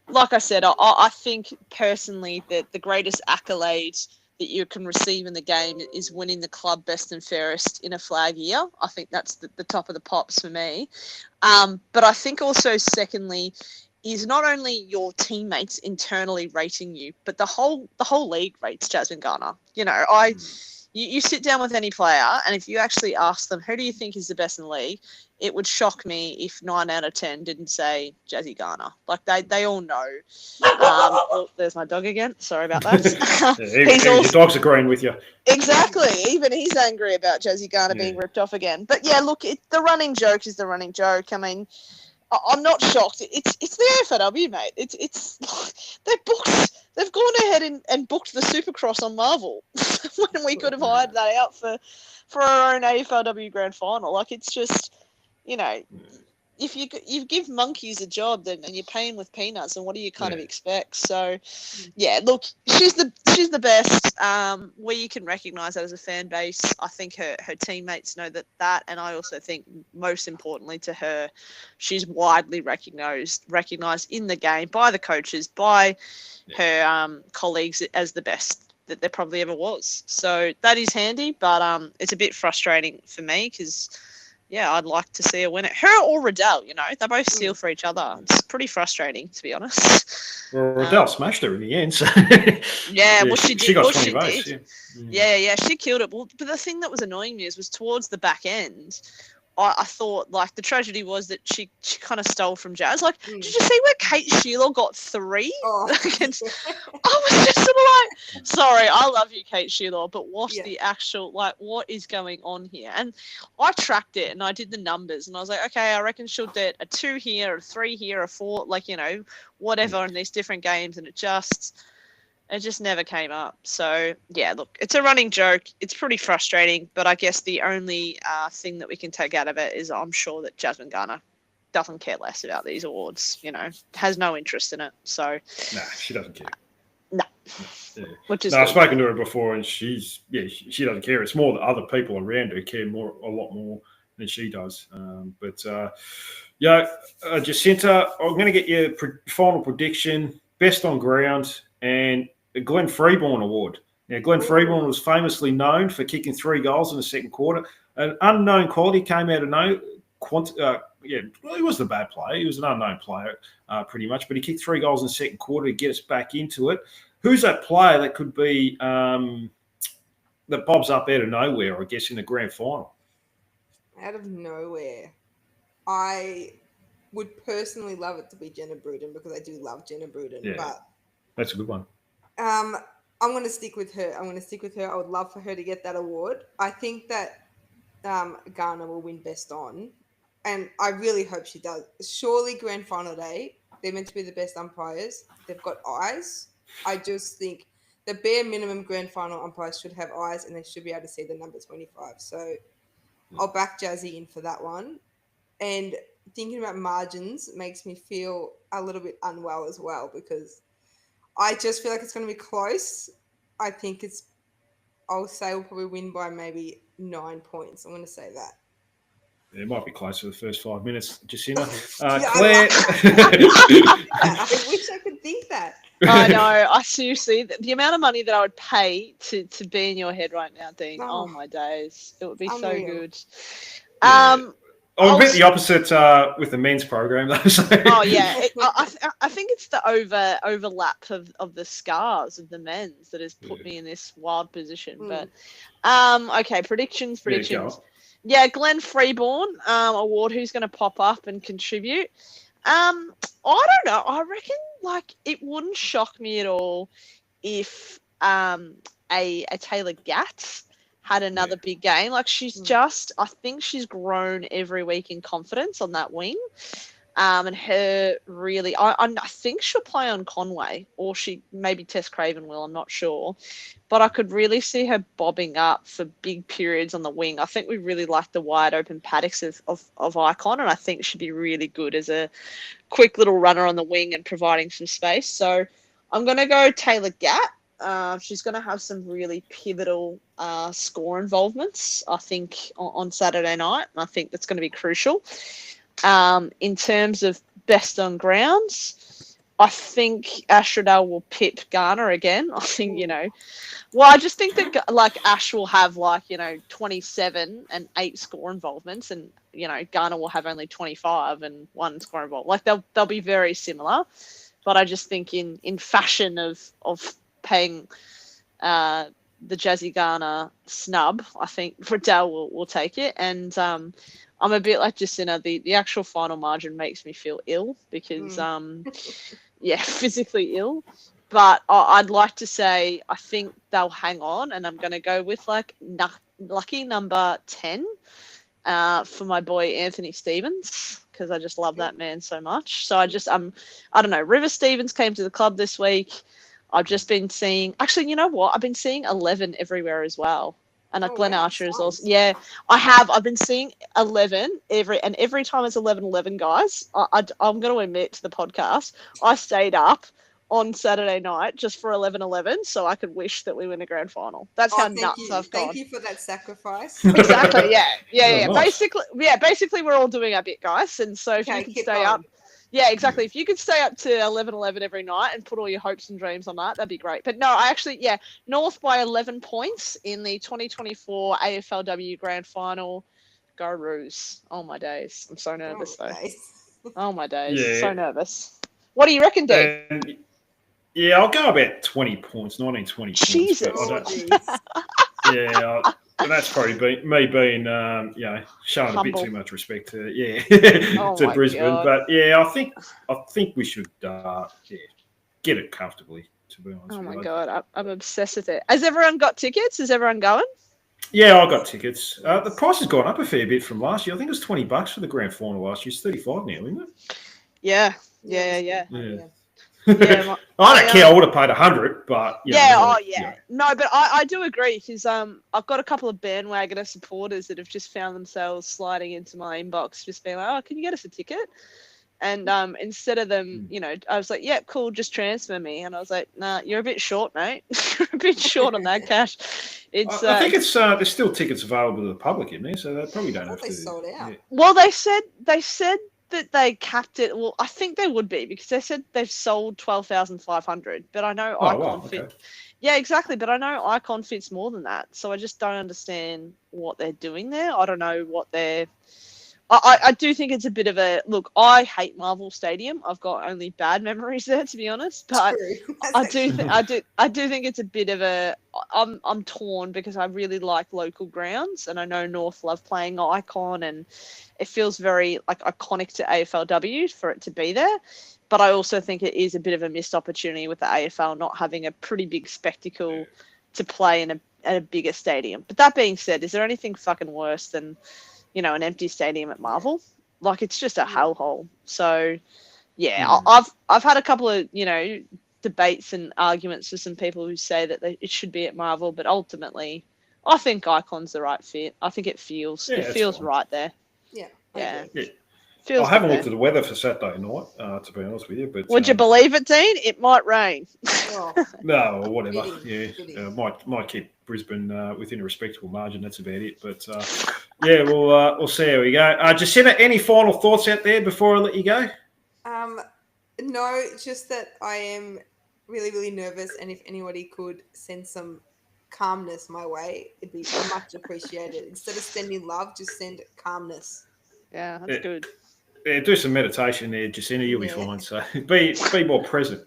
Speaker 5: like I said, I think personally that the greatest accolade that you can receive in the game is winning the club best and fairest in a flag year. I think that's the top of the pops for me. But I think also, secondly, is not only your teammates internally rating you, but the whole league rates Jasmine Garner. You sit down with any player, and if you actually ask them, who do you think is the best in the league, it would shock me if 9 out of 10 didn't say Jazzy Garner. Like, they all know. There's my dog again. Sorry about that.
Speaker 3: Your dog's agreeing with you.
Speaker 5: Exactly. Even he's angry about Jazzy Garner being ripped off again. But, look, the running joke is the running joke. I mean, I'm not shocked. It's the AFLW, mate. They've gone ahead and booked the Supercross on Marvel when we could have hired that out for our own AFLW grand final. Like, it's just, if you give monkeys a job and you're paying with peanuts, and what do you kind of expect? So, look, she's the best. We can recognise that as a fan base. I think her teammates know that, and I also think most importantly to her, she's widely recognised in the game by the coaches, by her colleagues as the best that there probably ever was. So that is handy, but it's a bit frustrating for me because, I'd like to see her win it. Her or Riddell, they both steal for each other. It's pretty frustrating, to be honest.
Speaker 3: Well, Riddell smashed her in the end. So.
Speaker 5: Well, she did.
Speaker 3: She got 20 votes.
Speaker 5: Yeah, she killed it. Well, but the thing that was annoying me was towards the back end, I thought, like, the tragedy was that she kind of stole from Jazz. Like, did you see where Kate Sheila got 3? Against, I was just sort of like, sorry, I love you, Kate Sheila, but what the actual, like, what is going on here? And I tracked it and I did the numbers and I was like, okay, I reckon she'll get a 2 here, a 3 here, a 4, like, whatever in these different games. And it just never came up. So, look, it's a running joke. It's pretty frustrating, but I guess the only thing that we can take out of it is I'm sure that Jasmine Garner doesn't care less about these awards, has no interest in it. So,
Speaker 3: no, she doesn't care.
Speaker 5: No.
Speaker 3: Yeah.
Speaker 5: Which is
Speaker 3: I've spoken to her before and she doesn't care. It's more that other people around her care a lot more than she does. Jacinta, I'm going to get your final prediction, best on ground, and the Glenn Freeborn Award. Now, Glenn Freeborn was famously known for kicking 3 goals in the second quarter. An unknown quality came out of he wasn't a bad player. He was an unknown player, pretty much, but he kicked 3 goals in the second quarter to get us back into it. Who's that player that could be that bobs up out of nowhere, I guess, in the grand final?
Speaker 4: Out of nowhere. I would personally love it to be Jenna Bruden because I do love Jenna Bruden.
Speaker 3: Yeah,
Speaker 4: but
Speaker 3: that's a good one.
Speaker 4: I'm going to stick with her. I would love for her to get that award. I think that Garner will win best on, and I really hope she does. Surely grand final day, they're meant to be the best umpires. They've got eyes. I just think the bare minimum grand final umpires should have eyes, and they should be able to see the number 25. So I'll back Jazzy in for that one. And thinking about margins makes me feel a little bit unwell as well because I just feel like it's going to be close. I think I'll say we'll probably win by maybe 9 points. I'm going to say that.
Speaker 3: It might be close to the first 5 minutes, Jacinta.
Speaker 4: Yeah,
Speaker 3: Claire.
Speaker 4: I wish I could think that.
Speaker 5: I know. I seriously, the amount of money that I would pay to be in your head right now, Dean. Oh my days, it would be so good.
Speaker 3: Yeah. I'm a bit the opposite with the men's program, though. So.
Speaker 5: Oh yeah, I think it's the overlap of the scars of the men's that has put me in this wild position. But okay, predictions. Yeah, Glenn Freeborn Award. Who's going to pop up and contribute? I don't know. I reckon it wouldn't shock me at all if a Taylor Gatz had another big game. She's I think she's grown every week in confidence on that wing. And her really, I think she'll play on Conway, or maybe Tess Craven will, I'm not sure. But I could really see her bobbing up for big periods on the wing. I think we really like the wide open paddocks of Icon, and I think she'd be really good as a quick little runner on the wing and providing some space. So I'm going to go Taylor Gatt. She's going to have some really pivotal score involvements, I think, on Saturday night. And I think that's going to be crucial. In terms of best on grounds, I think Ashradale will pip Garner again. I think, I just think that Ash will have 27 and 8 score involvements, and Garner will have only 25 and 1 score involvement. They'll be very similar, but I just think in fashion of paying the Jazzy Garner snub, I think Riddell will take it. And I'm a bit like Jacinta. The actual final margin makes me feel ill because, physically ill. But I'd like to say I think they'll hang on, and I'm going to go with lucky number 10 for my boy Anthony Stevens, because I just love that man so much. So I don't know. River Stevens came to the club this week. I've just been seeing, actually, you know what? I've been seeing 11 everywhere as well. And Glenn Archer is also, I have. I've been seeing 11 every time it's 11-11, guys. I'm going to admit to the podcast, I stayed up on Saturday night just for 11-11 so I could wish that we win a grand final. That's how nuts I've gone.
Speaker 4: Thank you for that sacrifice.
Speaker 5: Exactly, yeah. Basically, we're all doing our bit, guys. And so if you can stay up. Yeah, exactly. If you could stay up to 11-11 every night and put all your hopes and dreams on that'd be great. But no, North by 11 points in the 2024 AFLW Grand Final. Go Roos. Oh, my days. I'm so nervous, though. Oh, my days. Yeah. So nervous. What do you reckon, Dave?
Speaker 3: Yeah, I'll go about 20 points, 19, 20 points.
Speaker 5: Jesus.
Speaker 3: And that's probably me being, showing
Speaker 5: humble.
Speaker 3: A bit too much respect to, to Brisbane. God. But I think we should, get it comfortably. To be honest.
Speaker 5: Oh my God, I'm obsessed with it. Has everyone got tickets? Is everyone going?
Speaker 3: Yeah, I got tickets. The price has gone up a fair bit from last year. I think it was $20 for the grand final last year. It's 35 now, isn't it? Yeah.
Speaker 5: Yeah,
Speaker 3: I don't care. I would have paid 100, but
Speaker 5: No, but I do agree because I've got a couple of bandwagoner supporters that have just found themselves sliding into my inbox, just being like, "Oh, can you get us a ticket?" And instead of them, I was like, "Yeah, cool, just transfer me." And I was like, "Nah, you're a bit short, mate. You're a bit short on that cash. It's.
Speaker 3: I think it's there's still tickets available to the public in there, so they probably don't have
Speaker 4: They
Speaker 3: to.
Speaker 4: sold out.
Speaker 3: Yeah.
Speaker 5: Well, they said that they capped it. Well, I think they would be because they said they've sold 12,500. But I know
Speaker 3: Oh,
Speaker 5: Icon
Speaker 3: wow,
Speaker 5: Fit.
Speaker 3: okay.
Speaker 5: Yeah, exactly. But I know Icon fits more than that, so I just don't understand what they're doing there. I don't know what they're. I do think it's a bit of a look. I hate Marvel Stadium. I've got only bad memories there, to be honest. But
Speaker 4: True.
Speaker 5: I do think it's a bit of a. I'm torn because I really like local grounds, and I know North love playing Icon, and it feels very like iconic to AFLW for it to be there. But I also think it is a bit of a missed opportunity with the AFL not having a pretty big spectacle to play in a bigger stadium. But that being said, is there anything fucking worse than an empty stadium at Marvel? Like, it's just a hellhole. So, yeah, I've had a couple of debates and arguments with some people who say that it should be at Marvel, but ultimately, I think Icon's the right fit. I think it feels
Speaker 3: fine.
Speaker 5: right there.
Speaker 4: Yeah.
Speaker 5: Yeah.
Speaker 3: Yeah.
Speaker 5: Feels
Speaker 3: I haven't
Speaker 5: good
Speaker 3: looked at the weather for Saturday night, to be honest with you. But
Speaker 5: Would you believe it, Dean? It might rain.
Speaker 4: Oh,
Speaker 3: no, or whatever.
Speaker 4: Fitting.
Speaker 3: Might keep Brisbane within a respectable margin. That's about it. But we'll see how we go. Jacinta, any final thoughts out there before I let you go?
Speaker 4: No, just that I am really, really nervous, and if anybody could send some calmness my way, it'd be much appreciated. Instead of sending love, just send calmness.
Speaker 5: Yeah, that's good.
Speaker 3: Yeah, do some meditation there, Jacinta. You'll be fine. So be more present.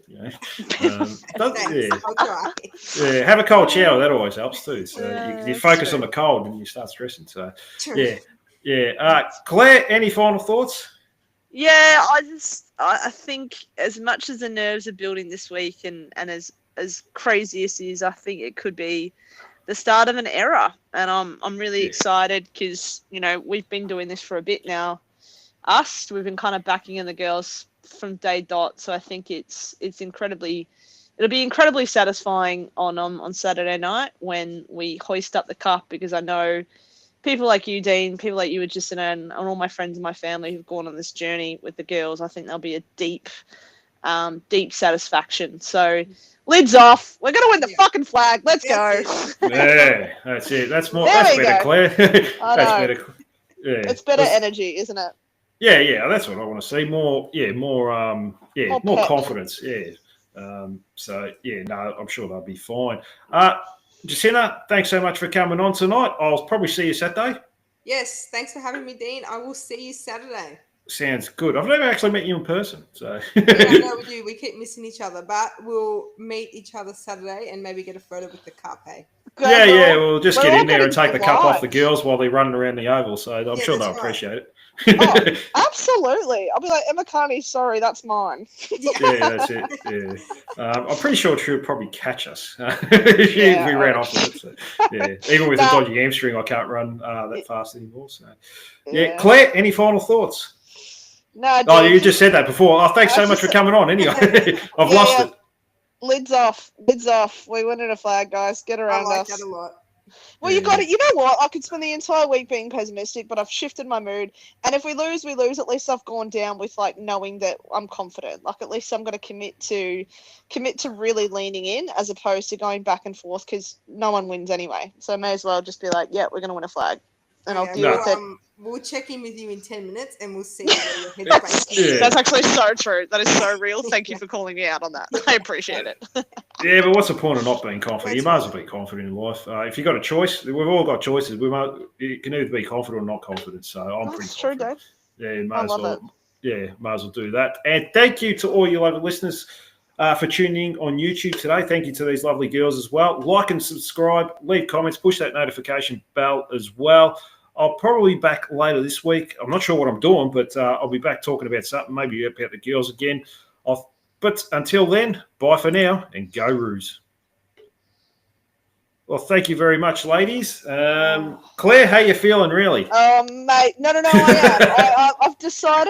Speaker 4: Thanks. I'll try.
Speaker 3: Yeah, have a cold shower. That always helps too. So
Speaker 5: Yeah,
Speaker 3: you
Speaker 5: that's
Speaker 3: focus
Speaker 5: true.
Speaker 3: on the cold and you start stressing. So
Speaker 4: True.
Speaker 3: yeah. Claire, any final thoughts?
Speaker 5: Yeah, I think as much as the nerves are building this week and as crazy as it is, I think it could be the start of an era. And I'm really excited because, we've been doing this for a bit now. We've been kind of backing in the girls from day dot. So I think it'll be incredibly satisfying on Saturday night when we hoist up the cup, because I know people like you, Dean, people like you, Jacinta, and all my friends and my family who've gone on this journey with the girls. I think there'll be a deep satisfaction. So lids off. We're gonna win the fucking flag. Let's go.
Speaker 3: Yeah, that's it. That's more.
Speaker 5: There
Speaker 3: That's
Speaker 5: we
Speaker 3: better,
Speaker 5: go.
Speaker 3: Claire. That's
Speaker 5: I know.
Speaker 3: better. Yeah,
Speaker 5: It's better energy, isn't it?
Speaker 3: Yeah, that's what I want to see. More
Speaker 5: pep.
Speaker 3: confidence. Yeah. I'm sure they'll be fine. Jacinta, thanks so much for coming on tonight. I'll probably see you Saturday.
Speaker 4: Yes, thanks for having me, Dean. I will see you Saturday.
Speaker 3: Sounds good. I've never actually met you in person, so.
Speaker 4: Yeah, I know we do. We keep missing each other, but we'll meet each other Saturday and maybe get a photo with the cup, hey?
Speaker 3: We'll just get in there and take the cup off the
Speaker 5: live.
Speaker 3: girls while they're running around the oval, so I'm sure they'll
Speaker 4: that's right.
Speaker 3: appreciate it.
Speaker 5: Oh, absolutely. I'll be like, Emma Carney, sorry, that's mine.
Speaker 3: Yeah, that's it. Yeah, I'm pretty sure she'll probably catch us if we ran off with it. So, even with a dodgy hamstring, I can't run that fast anymore. So, Claire, any final thoughts?
Speaker 5: No,
Speaker 3: Oh, you just said that before. Oh, thanks so much for coming on. Anyway, I've lost it.
Speaker 5: Lids off. We winning a flag, guys. Get
Speaker 4: I
Speaker 5: around
Speaker 4: like
Speaker 5: us.
Speaker 4: that a lot.
Speaker 5: Well, you got it. You know what? I could spend the entire week being pessimistic, but I've shifted my mood. And if we lose, we lose. At least I've gone down with knowing that I'm confident. At least I'm going to commit to really leaning in as opposed to going back and forth, because no one wins anyway. So I may as well just be like, yeah, we're going to win a flag, and I'll deal with it.
Speaker 4: We'll check in with you in 10 minutes and we'll see where your headspace is.
Speaker 3: Yeah.
Speaker 5: That's actually so true. That is so real. Thank you for calling me out on that. I appreciate it.
Speaker 3: Yeah, but what's the point of not being confident? You might
Speaker 4: That's
Speaker 3: as well be confident in life. If you've got a choice, we've all got choices. You can either be confident or not confident. So I'm pretty
Speaker 5: That's true,
Speaker 3: confident.
Speaker 5: Dave.
Speaker 3: Yeah,
Speaker 5: I love it.
Speaker 3: Might as well do that. And thank you to all you lovely listeners for tuning in on YouTube today. Thank you to these lovely girls as well. Like and subscribe, leave comments, push that notification bell as well. I'll probably be back later this week. I'm not sure what I'm doing, but I'll be back talking about something, maybe about the girls again. But until then, bye for now and go Roos. Well, thank you very much, ladies. Claire, how you feeling, really?
Speaker 5: Mate, no, I am. I've decided